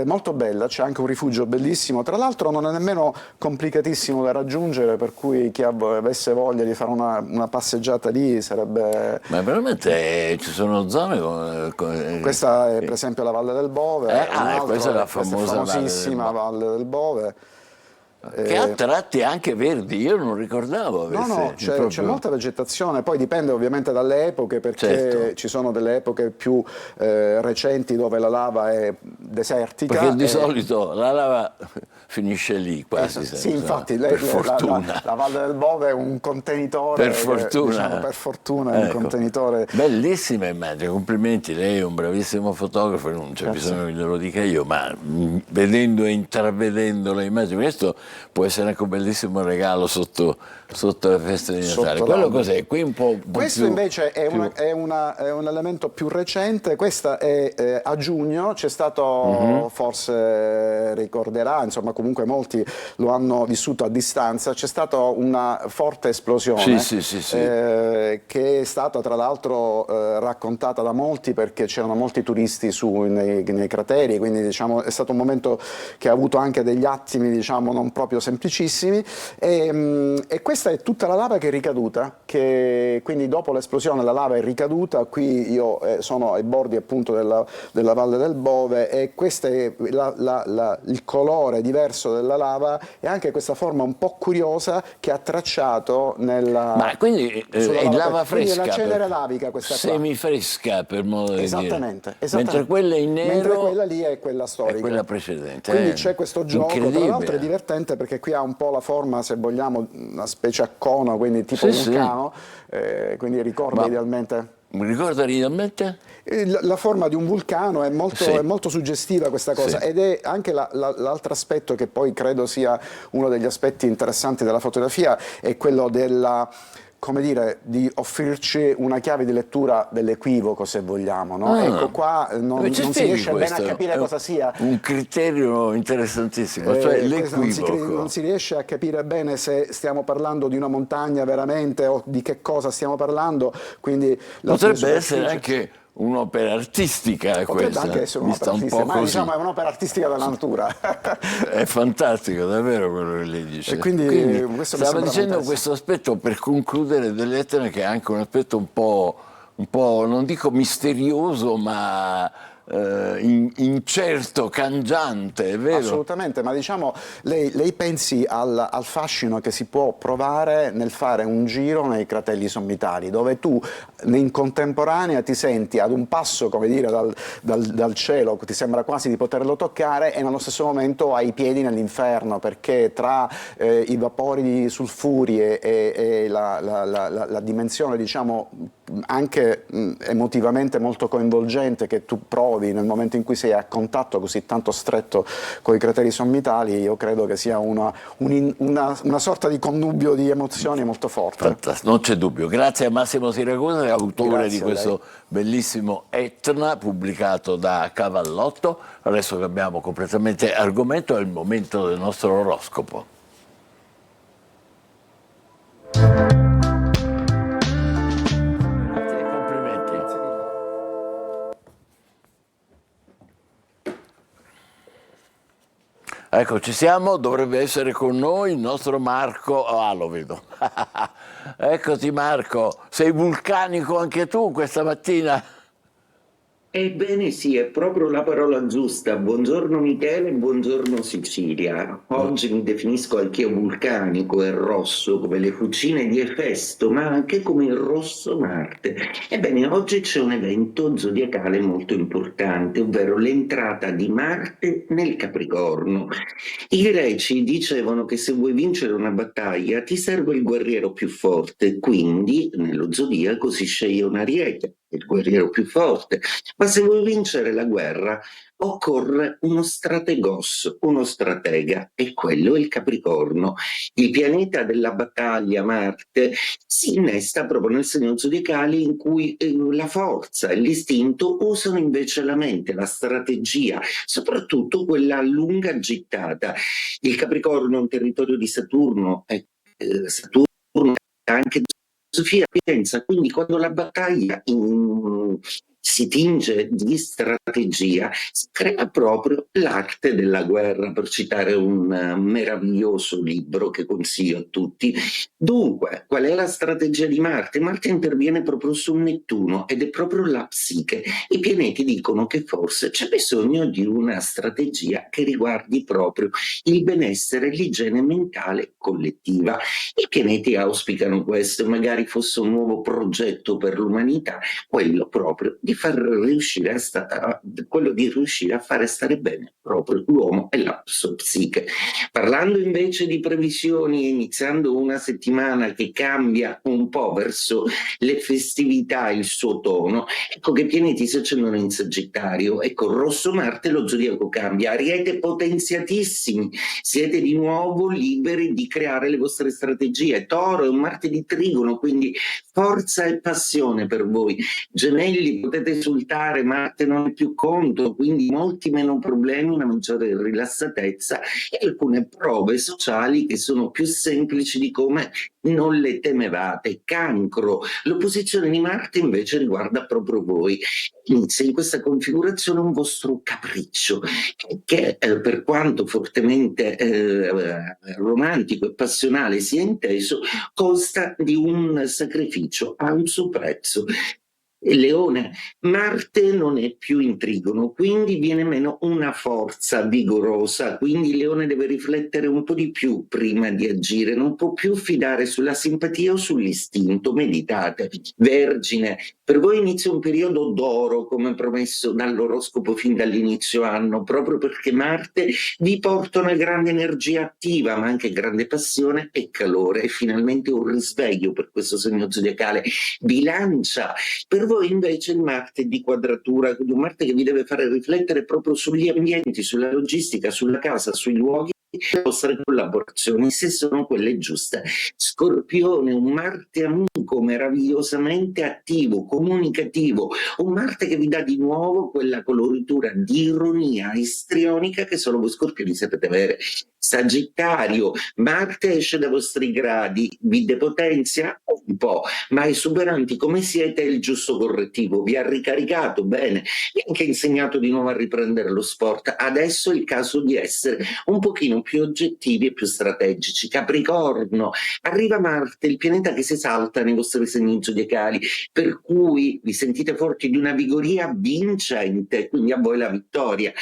molto bella, c'è anche un rifugio bellissimo, tra l'altro non è nemmeno complicatissimo da raggiungere, per cui chi avesse voglia di fare una passeggiata lì sarebbe... Ma veramente ci sono zone... Questa è per esempio la Valle del Bove, questa è la famosissima Valle del Bove. Che ha tratti anche verdi, io non ricordavo. No, c'è molta vegetazione, poi dipende ovviamente dalle epoche, perché ci sono delle epoche più recenti dove la lava è desertica. Perché di solito la lava finisce lì quasi. Sì, infatti per fortuna. La Valle del Bove è un contenitore. Per fortuna. Diciamo, per fortuna è un contenitore. Bellissima immagine, complimenti, lei è un bravissimo fotografo, non c'è bisogno che glielo dica io, ma vedendo e intravedendo le immagini, questo può essere anche un bellissimo regalo sotto le feste di Natale. Quello cos'è? Qui un po' questo più, invece è un elemento più recente, questa è a giugno, c'è stato, forse ricorderà, insomma comunque molti lo hanno vissuto a distanza, c'è stata una forte esplosione che è stata tra l'altro raccontata da molti, perché c'erano molti turisti nei crateri, quindi diciamo è stato un momento che ha avuto anche degli attimi, diciamo, non proprio semplicissimi, e questa è tutta la lava che è ricaduta, quindi dopo l'esplosione la lava è ricaduta. Qui io sono ai bordi appunto della Valle del Bove, e questo è il colore diverso della lava e anche questa forma un po' curiosa che ha tracciato nella... Ma quindi è lava fresca? Quindi è una cenere lavica questa qua. Semifresca, per modo di dire. Esattamente. Mentre quella in nero... Mentre quella lì è quella storica. È quella precedente. Quindi c'è questo gioco, tra l'altro è divertente perché qui ha un po' la forma, se vogliamo, una specie a cono, quindi tipo vulcano, quindi ricorda idealmente... Mi ricorda idealmente? La forma di un vulcano è molto suggestiva questa cosa, ed è anche l'altro aspetto che poi credo sia uno degli aspetti interessanti della fotografia, è quello della come dire, di offrirci una chiave di lettura dell'equivoco, se vogliamo, no? Ecco, qua non si riesce bene a capire cosa sia. Un criterio interessantissimo, cioè l'equivoco. Non si riesce a capire bene se stiamo parlando di una montagna veramente o di che cosa stiamo parlando, quindi potrebbe essere anche un'opera artistica, potrebbe anche essere un'opera artistica, ma diciamo è un'opera artistica della natura. È fantastico, davvero quello che lei dice. E quindi stava dicendo questo aspetto, per concludere, dell'Etna, che è anche un aspetto un po', non dico misterioso, ma incerto, cangiante, è vero? Assolutamente, ma diciamo lei pensi al fascino che si può provare nel fare un giro nei crateri sommitali, dove tu in contemporanea ti senti ad un passo, come dire, dal cielo, ti sembra quasi di poterlo toccare, e nello stesso momento hai i piedi nell'inferno, perché tra i vapori di sulfuri e la dimensione, diciamo, anche emotivamente molto coinvolgente che tu provi nel momento in cui sei a contatto così tanto stretto con i crateri sommitali, io credo che sia una sorta di connubio di emozioni molto forte. Fantastico, non c'è dubbio. Grazie a Massimo Siracusa, autore di questo bellissimo Etna pubblicato da Cavallotto. Adesso cambiamo completamente argomento, è il momento del nostro oroscopo. Ecco, ci siamo, dovrebbe essere con noi il nostro Marco. Ah, lo vedo. Eccoti Marco, sei vulcanico anche tu questa mattina? Ebbene sì, è proprio la parola giusta. Buongiorno Michele, buongiorno Sicilia. Oggi mi definisco anch'io vulcanico e rosso come le fucine di Efesto, ma anche come il rosso Marte. Ebbene, oggi c'è un evento zodiacale molto importante, ovvero l'entrata di Marte nel Capricorno. I greci dicevano che se vuoi vincere una battaglia ti serve il guerriero più forte, quindi nello zodiaco si sceglie un ariete, il guerriero più forte. Ma se vuoi vincere la guerra occorre uno strategos, uno stratega, e quello è il Capricorno. Il pianeta della battaglia, Marte, si innesta proprio nel segno zodiacale in cui la forza e l'istinto usano invece la mente, la strategia, soprattutto quella lunga gittata. Il Capricorno è un territorio di Saturno, Saturno è anche Sofia Pienza, quindi quando la battaglia si tinge di strategia, si crea proprio l'arte della guerra, per citare un meraviglioso libro che consiglio a tutti. Dunque, qual è la strategia di Marte? Marte interviene proprio su Nettuno ed è proprio la psiche. I pianeti dicono che forse c'è bisogno di una strategia che riguardi proprio il benessere e l'igiene mentale collettiva. I pianeti auspicano questo, magari fosse un nuovo progetto per l'umanità, quello proprio di far riuscire a fare stare bene proprio l'uomo e la sua psiche. Parlando invece di previsioni, iniziando una settimana che cambia un po' verso le festività il suo tono, ecco che i pianeti si accendono in Sagittario. Ecco, rosso Marte, lo zodiaco cambia, Ariete potenziatissimi, siete di nuovo liberi di creare le vostre strategie. Toro è un Marte di Trigono, quindi forza e passione per voi. Gemelli, potete esultare, Marte non è più contro, quindi molti meno problemi, una maggiore rilassatezza e alcune prove sociali che sono più semplici di come non le temevate. Cancro, l'opposizione di Marte invece riguarda proprio voi. Inizia in questa configurazione un vostro capriccio che per quanto fortemente romantico e passionale sia inteso, consta di un sacrificio, ha un suo prezzo. Leone, Marte non è più in Trigono, quindi viene meno una forza vigorosa, quindi il Leone deve riflettere un po' di più prima di agire, non può più fidare sulla simpatia o sull'istinto. Meditate. Vergine, per voi inizia un periodo d'oro, come promesso dall'oroscopo fin dall'inizio anno, proprio perché Marte vi porta una grande energia attiva, ma anche grande passione e calore, e finalmente un risveglio per questo segno zodiacale. Bilancia, per voi invece il Marte è di quadratura, quindi un Marte che vi deve fare riflettere proprio sugli ambienti, sulla logistica, sulla casa, sui luoghi le vostre collaborazioni, se sono quelle giuste. Scorpione, un Marte amico meravigliosamente attivo, comunicativo, un Marte che vi dà di nuovo quella coloritura di ironia istrionica che solo voi Scorpioni sapete avere. Sagittario, Marte esce dai vostri gradi, vi depotenzia un po', ma esuberanti come siete è il giusto correttivo, vi ha ricaricato bene, vi ha anche insegnato di nuovo a riprendere lo sport. Adesso è il caso di essere un pochino più oggettivi e più strategici. Capricorno, arriva Marte, il pianeta che si esalta nei vostri segni zodiacali, per cui vi sentite forti di una vigoria vincente, quindi a voi la vittoria.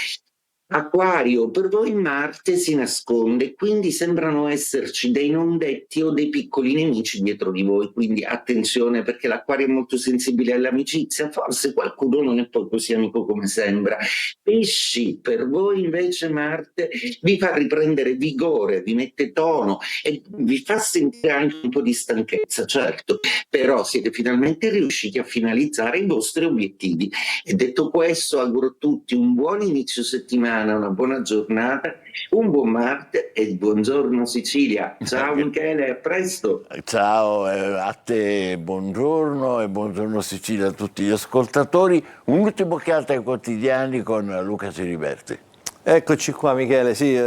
Acquario, per voi Marte si nasconde, quindi sembrano esserci dei non detti o dei piccoli nemici dietro di voi, quindi attenzione perché l'Acquario è molto sensibile all'amicizia, forse qualcuno non è poi così amico come sembra. Pesci, per voi invece Marte vi fa riprendere vigore, vi mette tono e vi fa sentire anche un po' di stanchezza, certo, però siete finalmente riusciti a finalizzare i vostri obiettivi. E detto questo, auguro a tutti un buon inizio settimana, una buona giornata, un buon Marte e buongiorno Sicilia. Ciao Michele, a presto. Ciao a te, buongiorno e buongiorno Sicilia a tutti gli ascoltatori. Un'ultima occhiata ai quotidiani con Luca Ciriberti. Eccoci qua Michele, sì,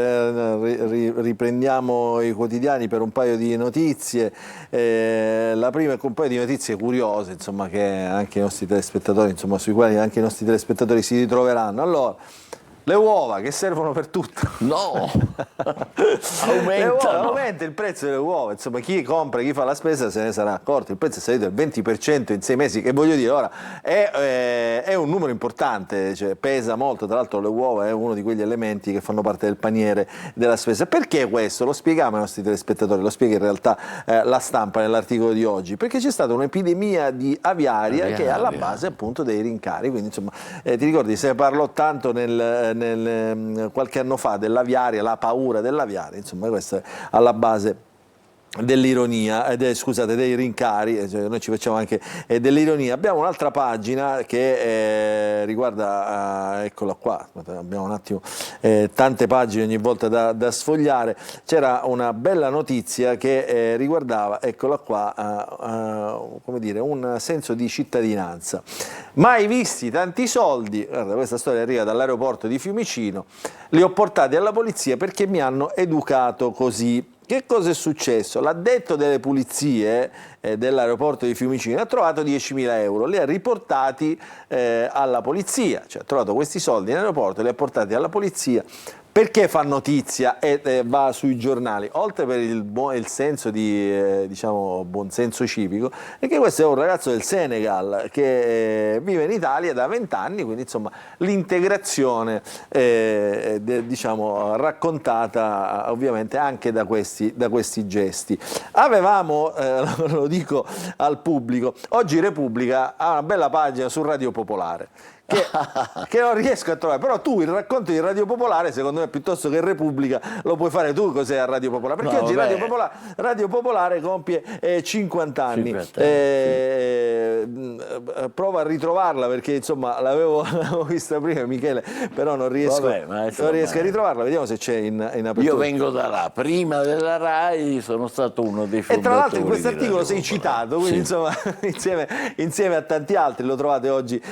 riprendiamo i quotidiani per un paio di notizie. La prima è un paio di notizie curiose, insomma, che anche i nostri telespettatori, insomma, sui quali anche i nostri telespettatori si ritroveranno. Allora, le uova che servono per tutto. No! Aumenta il prezzo delle uova, insomma chi compra, chi fa la spesa se ne sarà accorto, il prezzo è salito del 20% in 6 mesi, che voglio dire, ora è un numero importante, cioè, pesa molto, tra l'altro le uova è uno di quegli elementi che fanno parte del paniere della spesa. Perché questo? Lo spieghiamo ai nostri telespettatori, lo spiega in realtà La Stampa nell'articolo di oggi, perché c'è stata un'epidemia di aviaria che è alla base appunto dei rincari, quindi insomma ti ricordi, se ne parlò tanto qualche anno fa dell'aviaria, la paura dell'aviaria, insomma questa è alla base dell'ironia, scusate, dei rincari, cioè noi ci facciamo anche dell'ironia. Abbiamo un'altra pagina che riguarda, eccola qua, abbiamo un attimo tante pagine ogni volta da sfogliare. C'era una bella notizia che riguardava, eccola qua, come dire, un senso di cittadinanza. Mai visti tanti soldi, guarda, questa storia arriva dall'aeroporto di Fiumicino, li ho portati alla polizia perché mi hanno educato così. Che cosa è successo? L'addetto delle pulizie dell'aeroporto di Fiumicino ha trovato 10.000 euro, li ha riportati alla polizia, cioè ha trovato questi soldi in aeroporto, li ha portati alla polizia. Perché fa notizia e va sui giornali? Oltre per il senso di diciamo buon senso civico, è che questo è un ragazzo del Senegal che vive in Italia da 20 anni, quindi insomma l'integrazione diciamo raccontata ovviamente anche da questi gesti. Avevamo, lo dico al pubblico, oggi Repubblica ha una bella pagina su Radio Popolare. Che non riesco a trovare, però tu il racconto di Radio Popolare secondo me piuttosto che Repubblica lo puoi fare tu. Cos'è a Radio Popolare? Perché oggi Radio Popolare compie 50 anni. Prova a ritrovarla perché insomma l'avevo vista prima Michele, però non riesco a ritrovarla. Vediamo se c'è in apertura. Io vengo da là, prima della RAI sono stato uno dei fondatori. E tra l'altro in questo articolo sei citato, quindi insomma insieme a tanti altri lo trovate oggi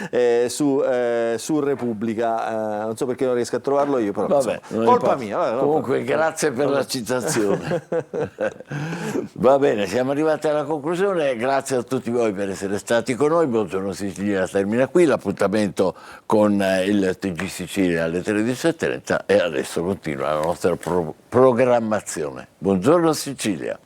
su Repubblica, non so perché non riesco a trovarlo io, però insomma, colpa mia. Comunque grazie per la citazione. Va bene, siamo arrivati alla conclusione, grazie a tutti voi per essere stati con noi. Buongiorno Sicilia termina qui, l'appuntamento con il TG Sicilia alle 13:30 e adesso continua la nostra programmazione. Buongiorno Sicilia.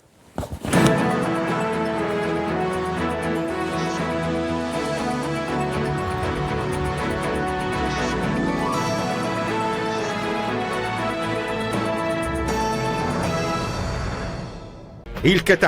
Il Catania